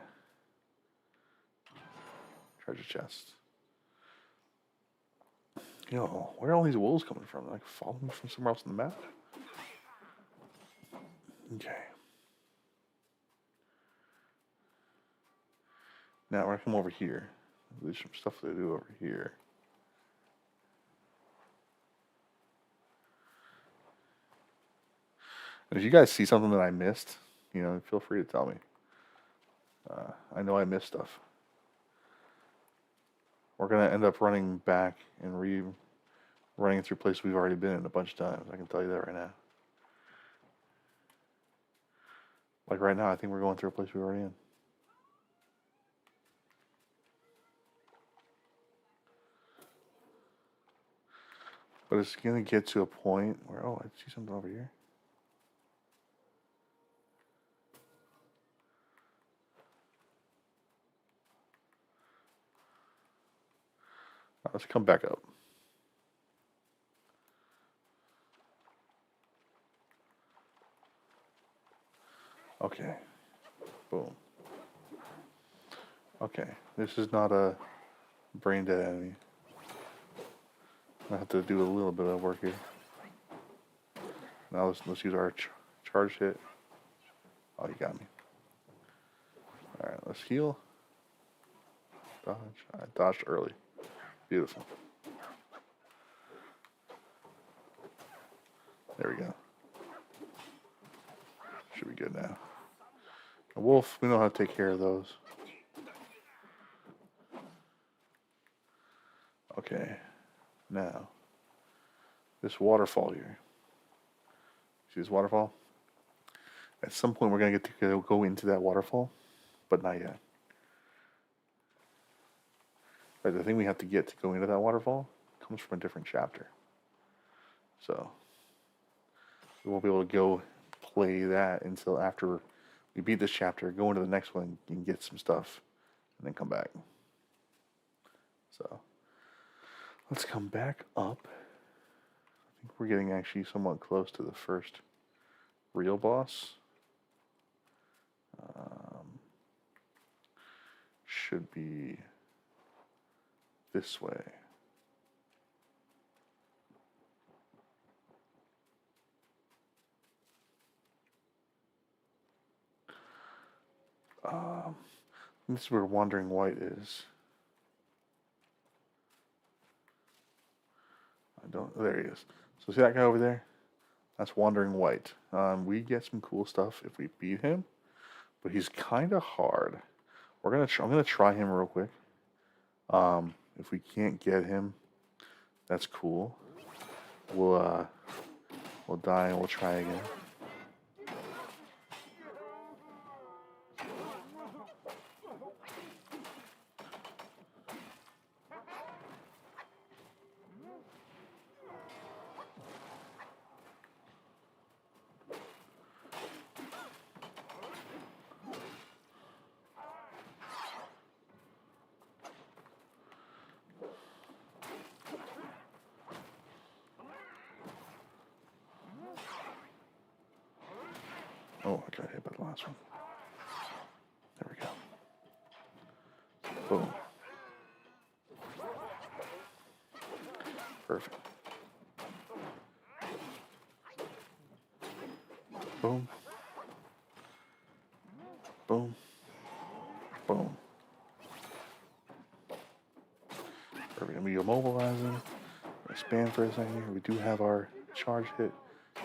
Treasure chest. Where are all these wolves coming from? Like following from somewhere else on the map? Okay. Now we're gonna come over here. There's some stuff to do over here. And if you guys see something that I missed, feel free to tell me. I know I missed stuff. We're gonna end up running back and running through places we've already been in a bunch of times. I can tell you that right now. Like right now, I think we're going through a place we're already in. But it's gonna get to a point where, I see something over here. Let's come back up. Okay. Boom. Okay. This is not a brain dead enemy. I have to do a little bit of work here. Now let's use our charge hit. Oh, you got me. All right, let's heal. Dodge. I dodged early. Beautiful. There we go. Should be good now. A wolf, we know how to take care of those. Okay. Now, this waterfall here. See this waterfall? At some point, we're going to get to go into that waterfall, but not yet. But the thing we have to get to go into that waterfall comes from a different chapter. So, we won't be able to go play that until after we beat this chapter, go into the next one, and get some stuff, and then come back. So, let's come back up. I think we're getting actually somewhat close to the first real boss. Should be this way. This is where Wandering White is. There he is. So see that guy over there? That's Wandering White. We get some cool stuff if we beat him, but he's kind of hard. I'm gonna try him real quick. If we can't get him, that's cool. We'll die and we'll try again. Oh, I got hit by the last one. There we go. Boom. Perfect. Boom. Boom. Boom. Perfect. We immobilize him. Expand for a second here. We do have our charge hit.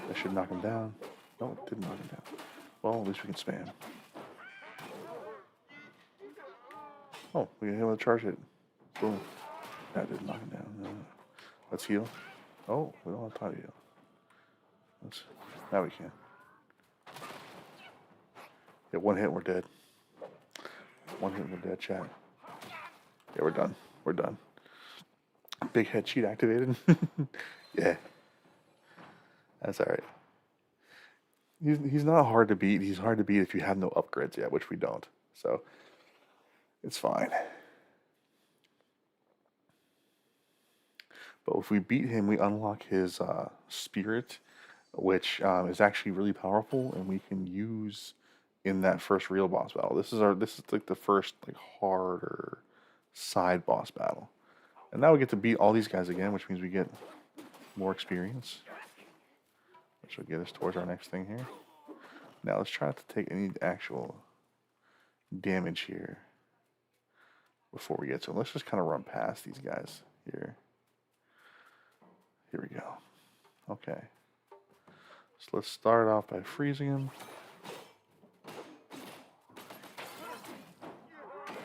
That should knock him down. No, it didn't knock him down. Well, at least we can spam. Oh, we can hit him with a charge hit. Boom. That didn't knock him down. Let's heal. Oh, we don't have time to heal. Now we can. Yeah, one hit, we're dead. One hit, we're dead, chat. Yeah, we're done. We're done. Big head cheat activated. Yeah. That's alright. He's not hard to beat. He's hard to beat if you have no upgrades yet, which we don't. So, it's fine. But if we beat him, we unlock his spirit, which is actually really powerful, and we can use in that first real boss battle. This is like the first like harder side boss battle, and now we get to beat all these guys again, which means we get more experience, which will get us towards our next thing here. Now let's try not to take any actual damage here before we get to them. Let's just kind of run past these guys here. Here we go. Okay. So let's start off by freezing him.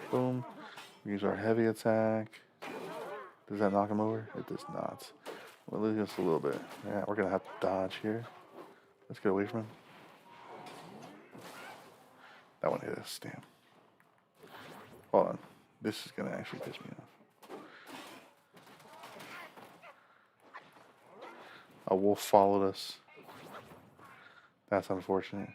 Boom. We use our heavy attack. Does that knock him over? It does not. We'll lose just a little bit. Yeah, we're gonna have to dodge here. Let's get away from him. That one hit us, damn. Hold on. This is gonna actually piss me off. A wolf followed us. That's unfortunate.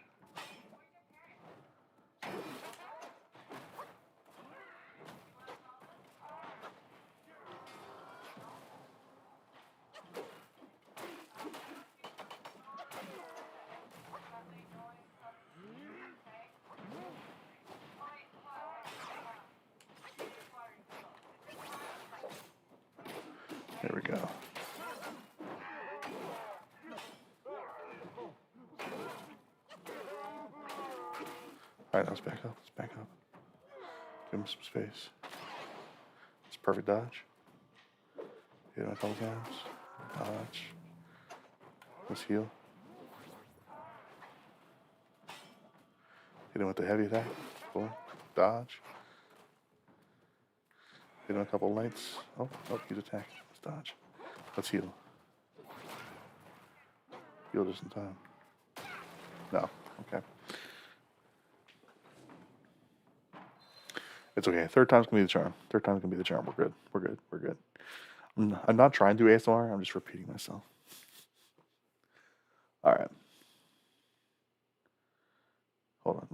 There we go. Alright, let's back up. Let's back up. Give him some space. It's perfect dodge. Hit him a couple times. Dodge. Let's heal. Hit him with the heavy attack. Boom. Dodge. Hit him a couple lights. Oh, he's attacking. Let's dodge. Let's heal. Heal just in time. No. Okay. It's okay. Third time's gonna be the charm. Third time's gonna be the charm. We're good. We're good. We're good. I'm not trying to do ASMR. I'm just repeating myself. All right. Hold on.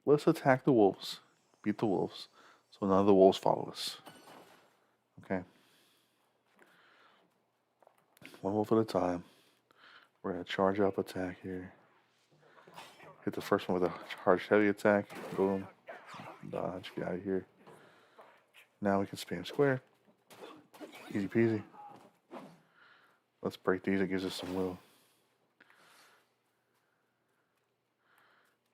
Let's attack the wolves. Beat the wolves. So none of the wolves follow us. Okay. One wolf at a time. We're gonna charge up attack here. Hit the first one with a charged heavy attack. Boom. Dodge. Get out of here. Now we can spam square. Easy peasy. Let's break these. It gives us some will.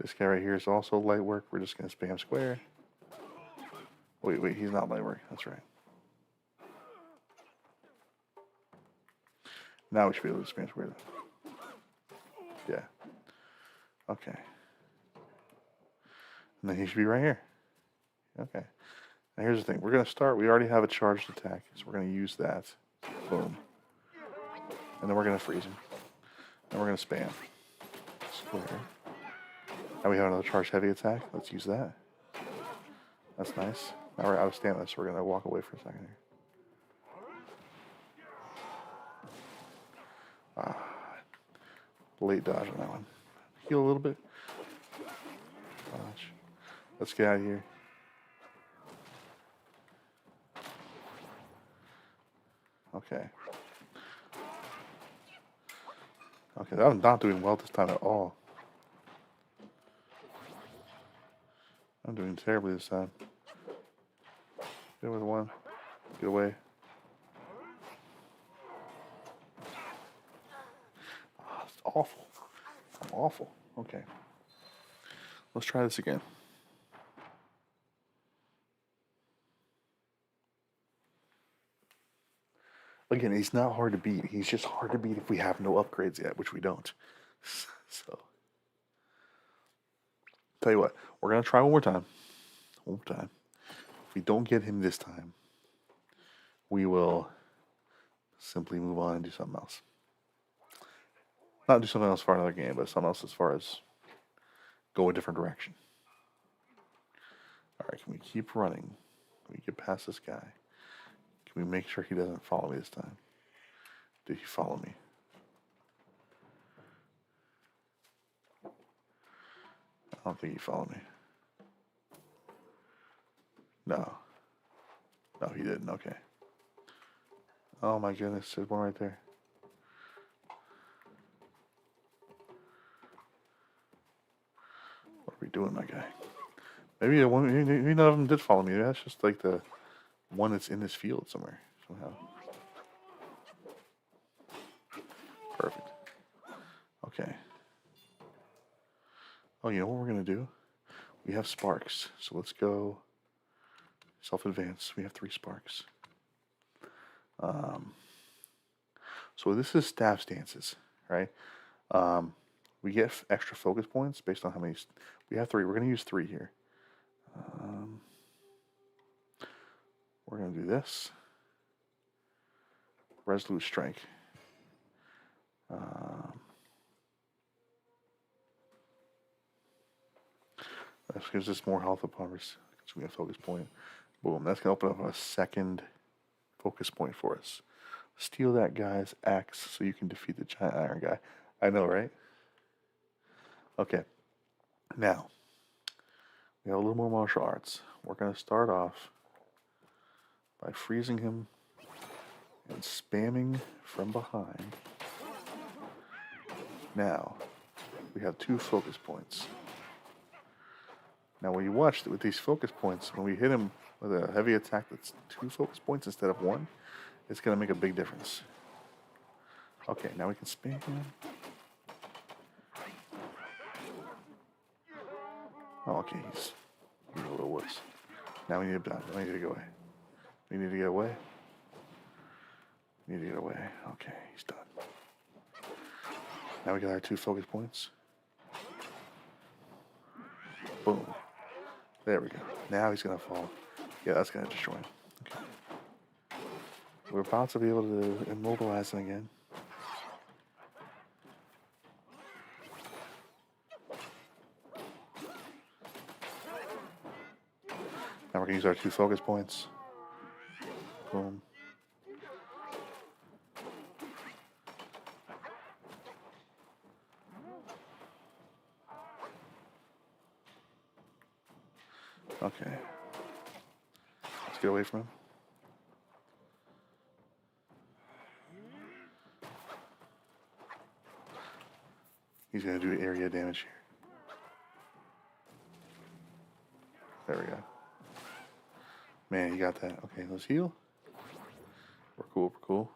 This guy right here is also light work. We're just gonna spam square. Wait, he's not light work. That's right. Now we should be able to spam square though. Yeah. Okay. And then he should be right here. Okay. Now here's the thing. We're gonna start. We already have a charged attack, so we're gonna use that. Boom. And then we're gonna freeze him. And we're gonna spam square. Now we have another charged heavy attack. Let's use that. That's nice. Now we're out of stamina, so we're gonna walk away for a second here. Late dodge on that one. Heal a little bit. Dodge. Let's get out of here. Okay. Okay, I'm not doing well this time at all. I'm doing terribly this time. Get with one. Get away. Oh, it's awful. I'm awful. Okay. Let's try this again. Again, he's not hard to beat. He's just hard to beat if we have no upgrades yet, which we don't. So, tell you what, we're going to try one more time. One more time. If we don't get him this time, we will simply move on and do something else. Not do something else for another game, but something else as far as go a different direction. Alright, can we keep running? Can we get past this guy? Can we make sure he doesn't follow me this time? Did he follow me? I don't think he followed me. No. No, he didn't. Okay. Oh my goodness, there's one right there. What are we doing, my guy? Maybe none of them did follow me. That's just like the one that's in this field somewhere, somehow. Perfect. Okay. Oh, you know what we're going to do? We have sparks. So let's go self-advance. We have 3 sparks. So this is staff stances, right? We get extra focus points based on how many... We have 3. We're going to use 3 here. We're going to do this. Resolute Strike. That gives us more health upon because we have focus point. Boom. That's going to open up a second focus point for us. Steal that guy's axe so you can defeat the giant iron guy. I know, right? Okay. Now, we have a little more martial arts. We're going to start off by freezing him and spamming from behind. Now, we have 2 focus points. Now, when you watch with these focus points, when we hit him with a heavy attack that's 2 focus points instead of 1, it's going to make a big difference. Okay, now we can spam him. Oh, okay, he's a little wuss. Now we need to go away. You need to get away. You need to get away. Okay, he's done. Now we got our 2 focus points. Boom. There we go. Now he's gonna fall. Yeah, that's gonna destroy him. Okay. We're about to be able to immobilize him again. Now we're gonna use our 2 focus points. Boom. Okay. Let's get away from him. He's gonna do area damage here. There we go. Man, you got that. Okay, let's heal. We're cool, we're cool.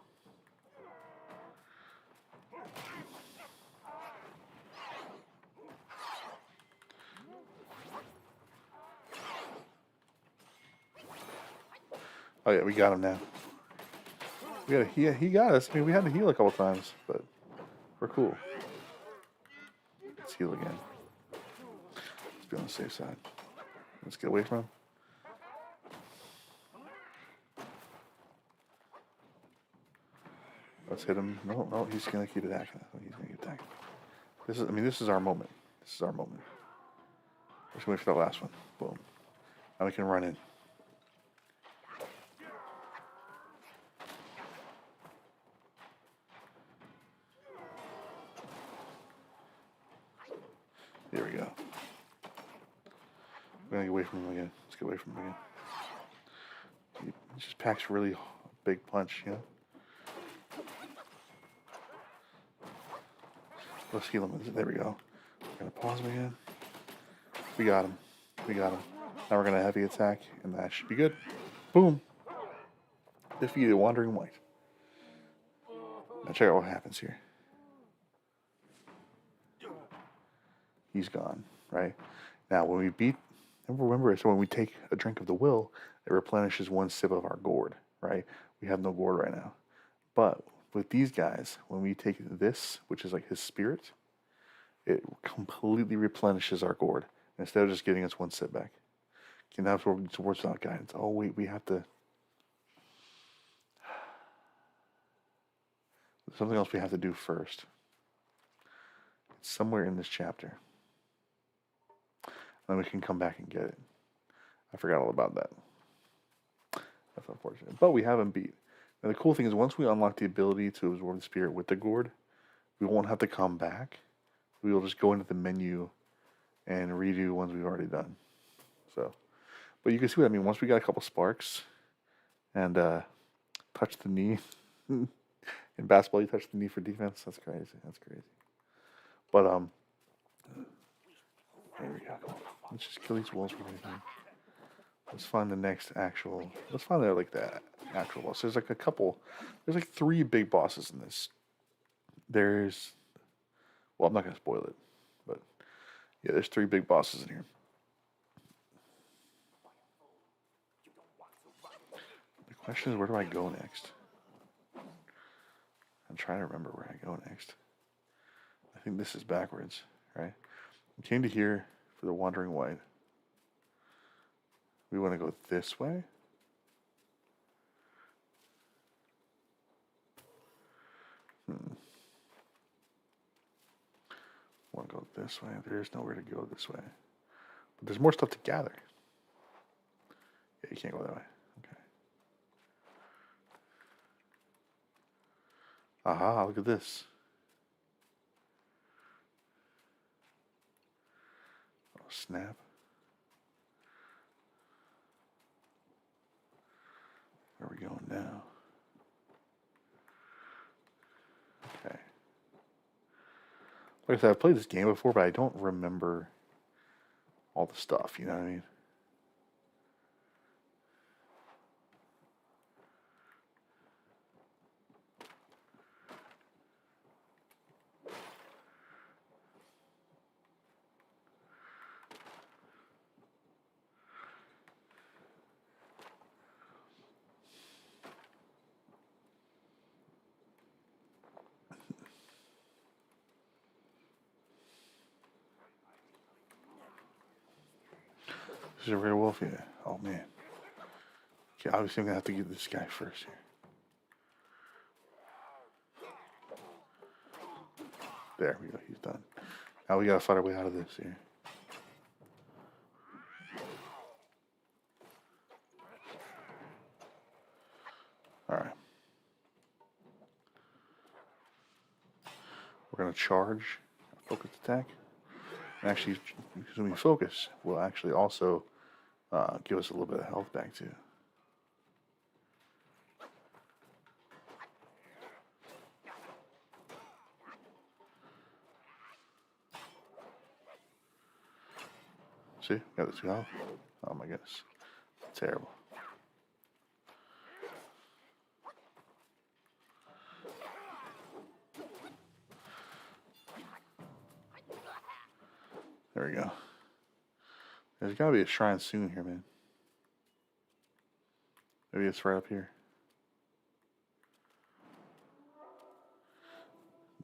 Oh yeah, we got him now. He got us. I mean, we had to heal a couple times, but we're cool. Let's heal again. Let's be on the safe side. Let's get away from him. Let's hit him. No, no, he's gonna keep attacking. He's gonna keep attacking. This is our moment. This is our moment. Let's wait for the last one. Boom. Now we can run in. There we go. We're gonna get away from him again. Let's get away from him again. He just packs really big punch, you know? Let's heal him. There we go. We're gonna pause him again. We got him. We got him. Now we're gonna heavy attack, and that should be good. Boom. Defeated Wandering White. Now check out what happens here. He's gone, right? Now when we beat, remember, so when we take a drink of the will, it replenishes 1 sip of our gourd, right? We have no gourd right now. But with these guys, when we take this, which is like his spirit, it completely replenishes our gourd instead of just getting us 1 sip back. Okay, now it's words without guidance. Oh wait, we have to. There's something else we have to do first. It's somewhere in this chapter. Then we can come back and get it. I forgot all about that. That's unfortunate. But we have him beat. Now the cool thing is once we unlock the ability to absorb the spirit with the gourd, we won't have to come back. We will just go into the menu and redo ones we've already done. So, but you can see what I mean. Once we got a couple sparks and touch the knee. In basketball, you touch the knee for defense. That's crazy. That's crazy. But there we go. Let's just kill these wolves for anything. Let's find the next actual. Let's find the actual boss. There's like a couple. There's like 3 big bosses in this. There's. Well, I'm not gonna spoil it, but yeah, there's 3 big bosses in here. The question is, where do I go next? I'm trying to remember where I go next. I think this is backwards, right? We came to here for the Wandering White. We want to go this way. Want to go this way. There's nowhere to go this way. But there's more stuff to gather. Yeah, you can't go that way. Okay. Aha, look at this. Oh, snap. Where are we going now? Okay. Like I said, I've played this game before, but I don't remember all the stuff, you know what I mean? This is a rare wolf, yeah. Oh man. Okay, obviously I'm gonna have to get this guy first here. There we go, he's done. Now we gotta fight our way out of this here. Alright. We're gonna charge, focus attack. And actually, when we focus, will actually also give us a little bit of health back too. See, got the 2 health. Oh my goodness, terrible. There we go. There's gotta be a shrine soon here, man. Maybe it's right up here.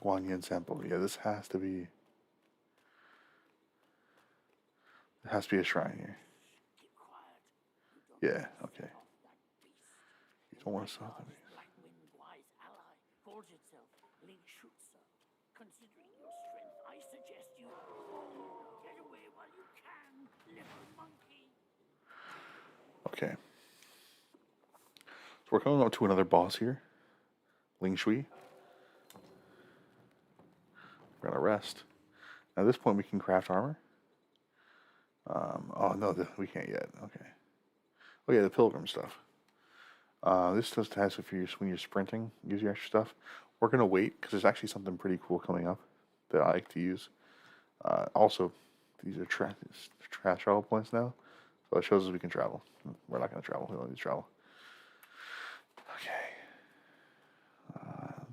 Guanyin Temple. Yeah, this has to be. There has to be a shrine here. Yeah, okay. You don't want to stop me. Considering your strength, I suggest you get away while you can, little monkey. Okay. So we're coming up to another boss here. Ling Shui. We're gonna rest. Now, at this point, we can craft armor. Oh no, we can't yet. Okay. Oh yeah, the pilgrim stuff. This just has if when you're sprinting, use your extra stuff. We're gonna wait because there's actually something pretty cool coming up that I like to use. Also, these are trash travel points now, so it shows us we can travel. We're not gonna travel. We don't need to travel. Okay.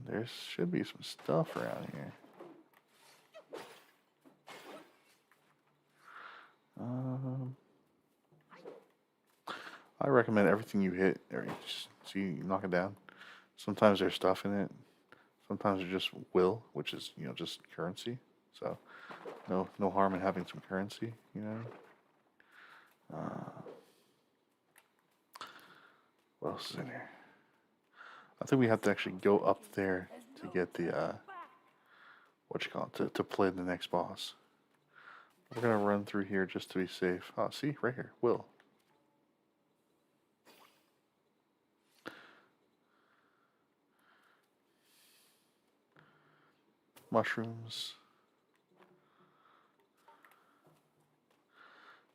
There should be some stuff around here. I recommend everything you hit, or you just you knock it down. Sometimes there's stuff in it. Sometimes there's just will, which is just currency. So no harm in having some currency, What else is in here? I think we have to actually go up there to get the to play the next boss. We're gonna run through here just to be safe. Oh, see, right here, will. Mushrooms.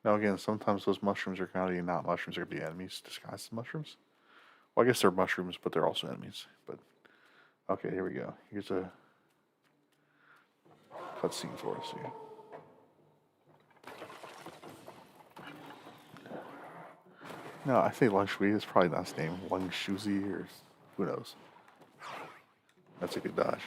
Now again, sometimes those mushrooms are gonna be not mushrooms; they're gonna be enemies disguised as mushrooms. Well, I guess they're mushrooms, but they're also enemies. But okay, here we go. Here's a cutscene for us here. No, I think Lung Shui is probably not his name. Lung Shuzi or who knows. That's a good dodge.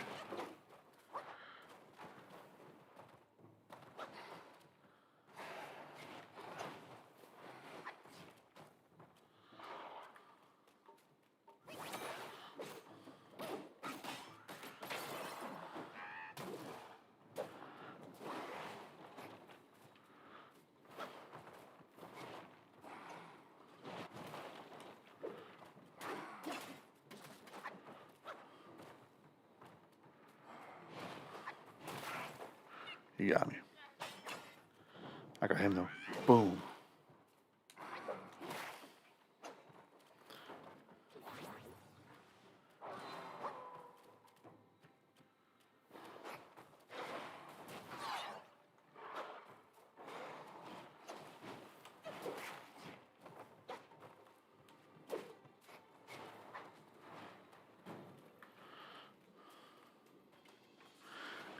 He got me. I got him though. Boom.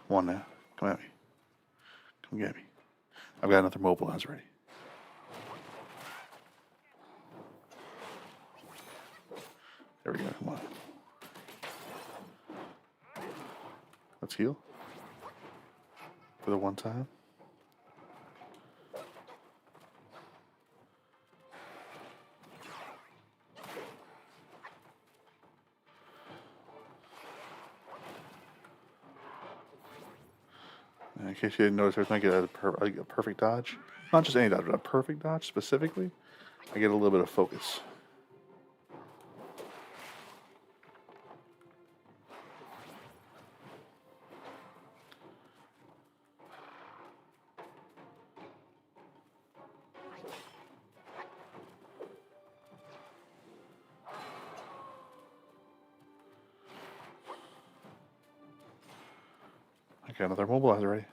Come on now. Come at me. Come get me. I've got another mobilize ready. There we go. Come on. Let's heal. For the one time. In case you didn't notice, there's not a perfect dodge. Not just any dodge, but a perfect dodge specifically. I get a little bit of focus. Okay, another mobilizer ready.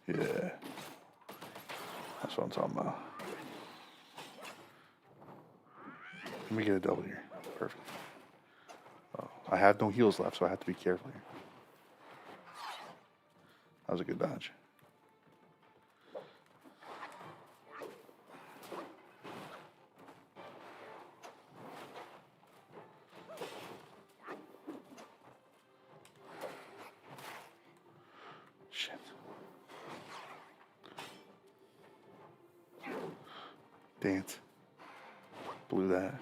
Yeah. That's what I'm talking about. Let me get a double here. Perfect. Oh, I have no heals left, so I have to be careful here. That was a good dodge. Shit. Dance. Blew that.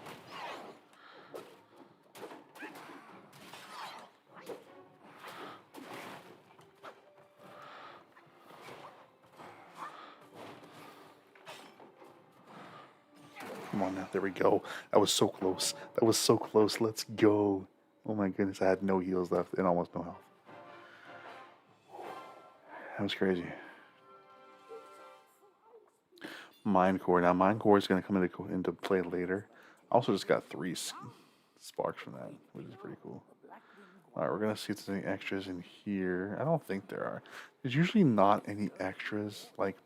Come on now. There we go. That was so close. That was so close. Let's go. Oh my goodness. I had no heals left and almost no health. That was crazy. Mind Core. Now, Mind Core is going to come into play later. I also just got 3 sparks from that, which is pretty cool. Alright, we're going to see if there's any extras in here. I don't think there are. There's usually not any extras, like,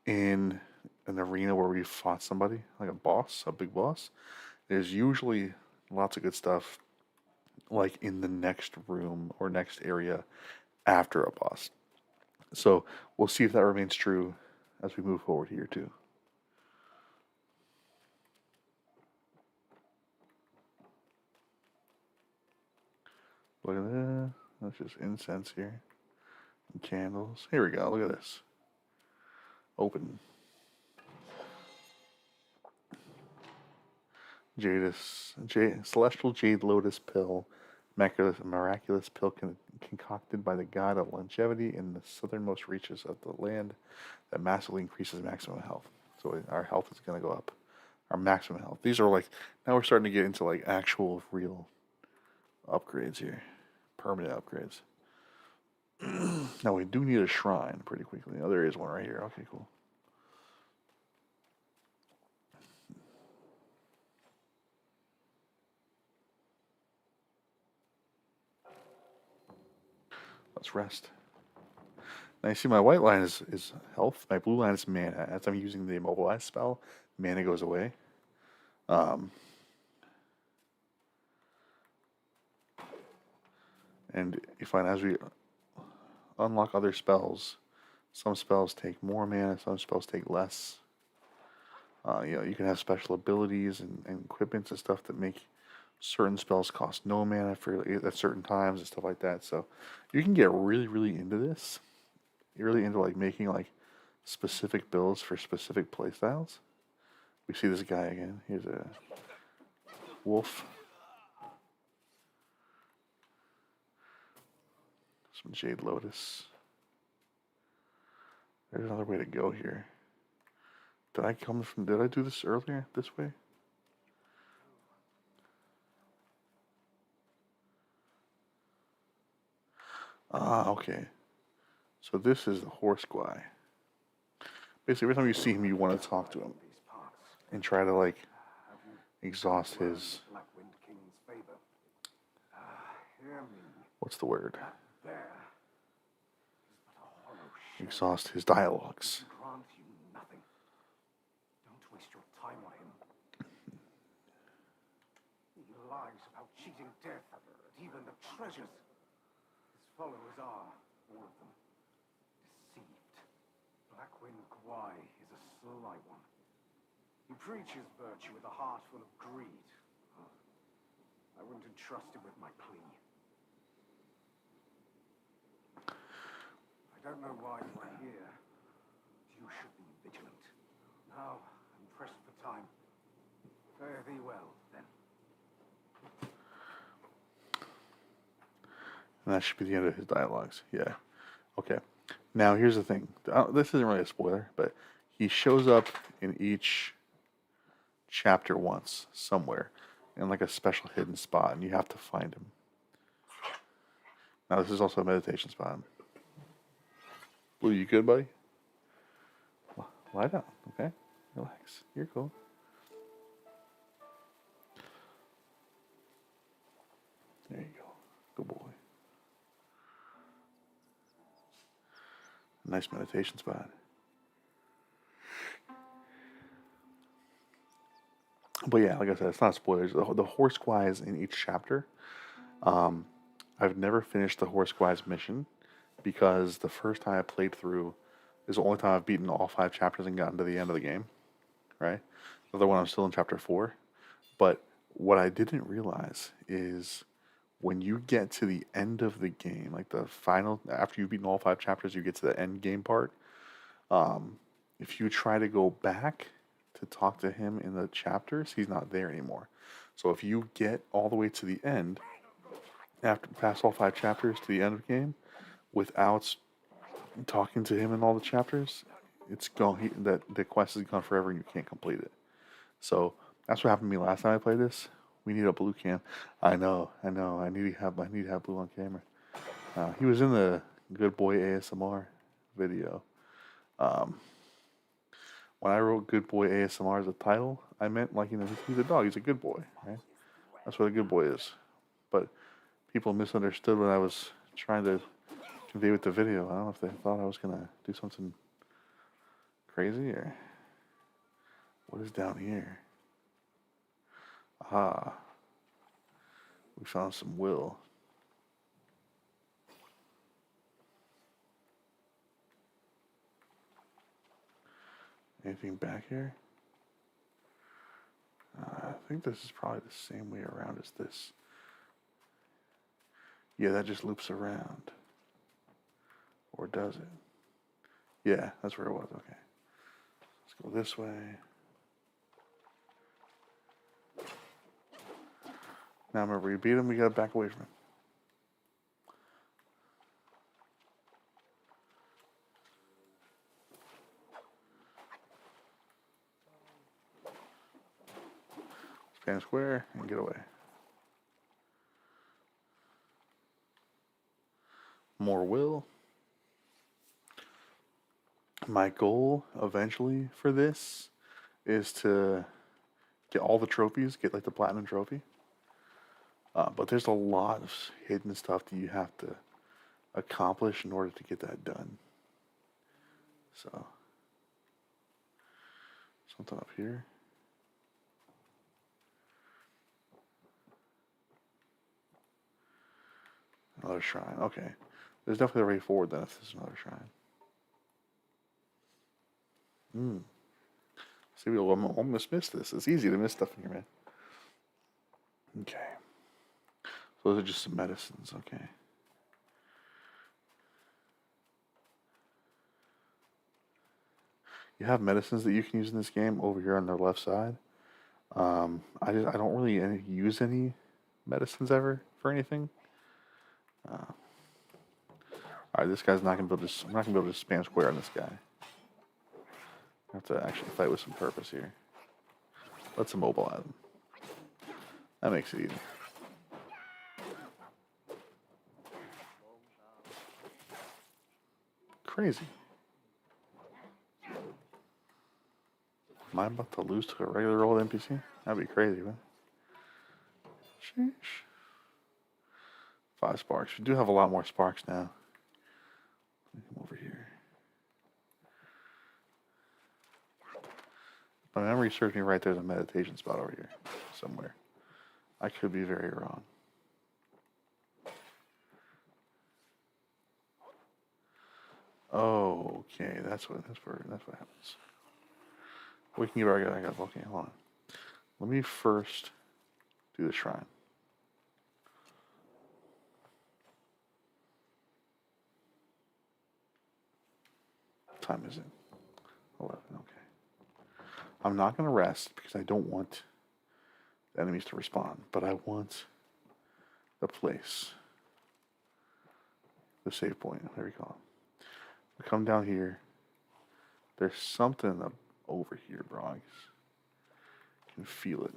in an arena where we fought somebody, like a boss, a big boss. There's usually lots of good stuff, like, in the next room or next area after a boss. So, we'll see if that remains true as we move forward here, too. Look at that. That's just incense here. And candles. Here we go. Look at this. Open. Celestial Jade Lotus Pill. Miraculous pill concocted by the god of longevity in the southernmost reaches of the land that massively increases maximum health. So our health is going to go up. Our maximum health. These are like, now we're starting to get into like actual real upgrades here. Permanent upgrades. Now we do need a shrine pretty quickly. Oh, there is one right here. Okay, cool. Let's rest. Now you see my white line is health. My blue line is mana. As I'm using the immobilize spell, mana goes away. And you find as we unlock other spells, some spells take more mana, some spells take less. You can have special abilities and equipments and stuff that make certain spells cost no mana for at certain times and stuff like that. So you can get really, really into this. You're really into like making like specific builds for specific playstyles. We see this guy again. Here's a wolf. Some Jade Lotus. There's another way to go here. Did I do this earlier this way? Ah, okay. So this is the horse guy. Basically, every time you see him, you want to talk to him and try to like exhaust his. What's the word? Exhaust his dialogues. Don't waste your time on him. He lies about cheating death, even the treasures. His followers are, all of them, deceived. Blackwind Gwai is a sly one. He preaches virtue with a heart full of greed. I wouldn't entrust him with my plea. I don't know why you are here. You should be vigilant. Now, I'm pressed for time. Fare thee well, then. And that should be the end of his dialogues. Yeah. Okay. Now here's the thing. This isn't really a spoiler, but he shows up in each chapter once somewhere in like a special hidden spot, and you have to find him. Now this is also a meditation spot. Blue, you good, buddy? Lie down, okay? Relax. You're cool. There you go. Good boy. Nice meditation spot. But yeah, like I said, it's not spoilers. The horse guys in each chapter. I've never finished the horse guys mission because the first time I played through is the only time I've beaten all 5 chapters and gotten to the end of the game. Right? The other one I'm still in chapter 4. But what I didn't realize is when you get to the end of the game, like the final, after you've beaten all 5 chapters, you get to the end game part. If you try to go back to talk to him in the chapters, he's not there anymore. So if you get all the way to the end, after past all 5 chapters to the end of the game, without talking to him in all the chapters, it's gone. That the quest is gone forever, and you can't complete it. So that's what happened to me last time I played this. We need a blue cam. I know. I need to have blue on camera. He was in the Good Boy ASMR video. When I wrote Good Boy ASMR as a title, I meant like, he's a dog. He's a good boy, right? That's what a good boy is. But people misunderstood what I was trying to convey with the video. I don't know if they thought I was gonna do something crazy or what is down here. Ah, we found some will. Anything back here? I think this is probably the same way around as this. Yeah, that just loops around. Or does it? Yeah, that's where it was. Okay. Let's go this way. Now remember, we beat him, we gotta back away from him. Spam square and get away. More will. My goal eventually for this is to get all the trophies, get like the platinum trophy. But there's a lot of hidden stuff that you have to accomplish in order to get that done. So, something up here. Another shrine. Okay. There's definitely a way forward then if there's another shrine. See, we'll almost miss this. It's easy to miss stuff in here, man. Okay. So those are just some medicines, okay. You have medicines that you can use in this game over here on the left side. I don't really use any medicines ever for anything. All right, this guy's not gonna be able to. I'm not gonna be able to spam square on this guy. I have to actually fight with some purpose here. Let's immobilize him. That makes it easy. Crazy. Am I about to lose to a regular old NPC? That'd be crazy, man. Sheesh. 5 sparks. We do have a lot more sparks now. Come over here. If my memory serves me right, there's a meditation spot over here somewhere. I could be very wrong. Oh, okay. That's what happens. We can get our guy. Okay, hold on. Let me first do the shrine. What time is it? 11. Okay. I'm not gonna rest because I don't want the enemies to respawn, but I want the place the save point. There we go. We come down here. There's something up over here, bro. I can feel it.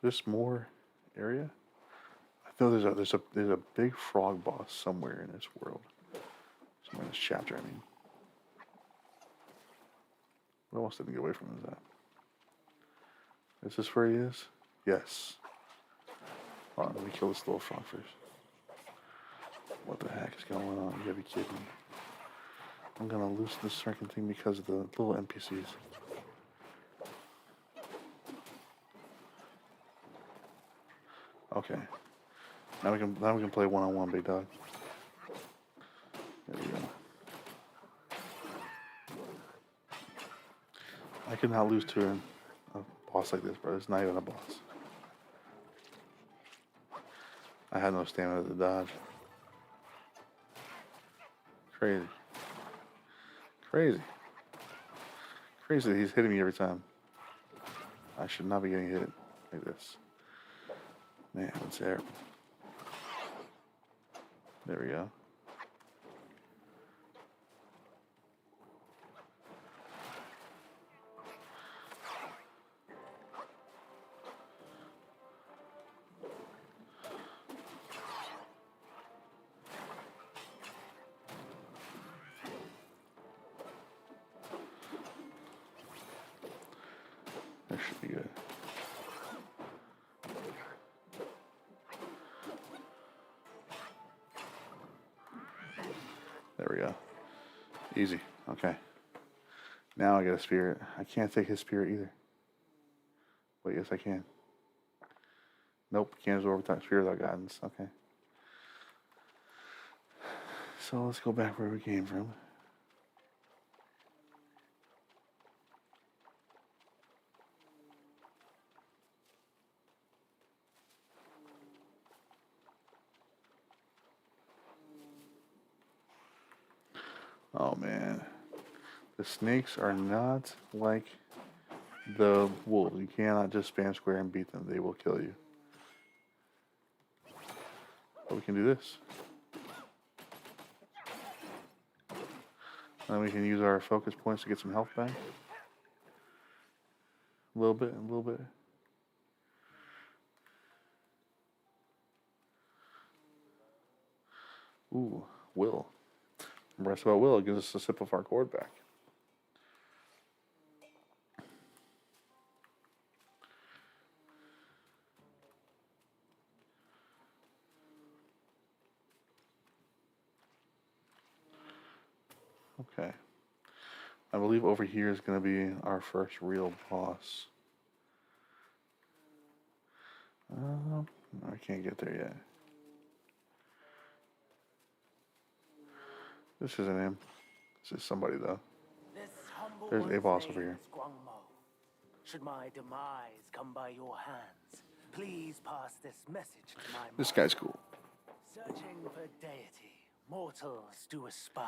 There's more area. I know there's a big frog boss somewhere in this world. Somewhere in this chapter, I mean. What else did I get away from him is that? Is this where he is? Yes. Hold on, let me kill this little frog first. What the heck is going on? You gotta be kidding me. I'm gonna lose this second thing because of the little NPCs. Okay. Now we can play one-on-one, big dog. There we go. I could not lose to a boss like this, bro. It's not even a boss. I had no stamina to dodge. Crazy. Crazy. Crazy that he's hitting me every time. I should not be getting hit like this. Man, it's terrible. There we go. That should be good. There we go. Easy. Okay. Now I get a spirit. I can't take his spirit either. Wait, yes I can. Nope, can't absorb that spirit without guidance. Okay. So let's go back where we came from. Oh man. The snakes are not like the wolves. You cannot just spam square and beat them. They will kill you. But we can do this. And we can use our focus points to get some health back. A little bit, a little bit. Ooh, will. Remember I said about will, it gives us a sip of our cord back. Okay. I believe over here is going to be our first real boss. I can't get there yet. This isn't him. This is somebody though. There's a boss over here. Should my demise come by your hands, please pass this message to my This guy's cool. Searching for deity, mortals do aspire.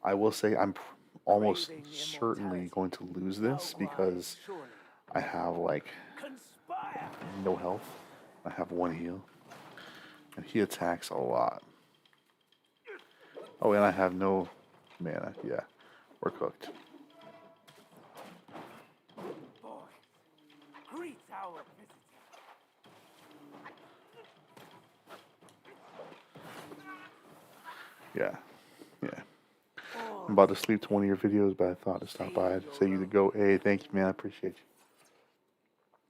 I will say I'm almost certainly going to lose this because I have like no health. I have one heal. And he attacks a lot. Oh, and I have no mana. Yeah, we're cooked. Greet our visitor. Yeah, yeah. I'm about to sleep to one of your videos, but I thought to stop by to say you to go. Hey, thank you, man. I appreciate you.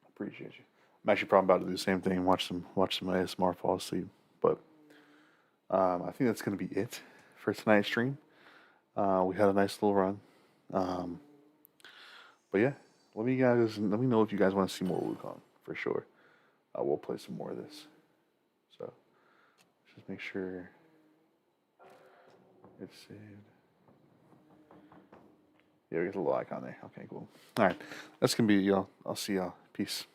Appreciate you. I'm actually probably about to do the same thing. Watch some ASMR, fall asleep. But I think that's gonna be it for tonight's stream. We had a nice little run. But yeah, let me know if you guys want to see more Wukong for sure. We'll play some more of this. So just make sure it's saved. Yeah, we got a little icon there. Okay, cool. All right, that's gonna be y'all. I'll see y'all. Peace.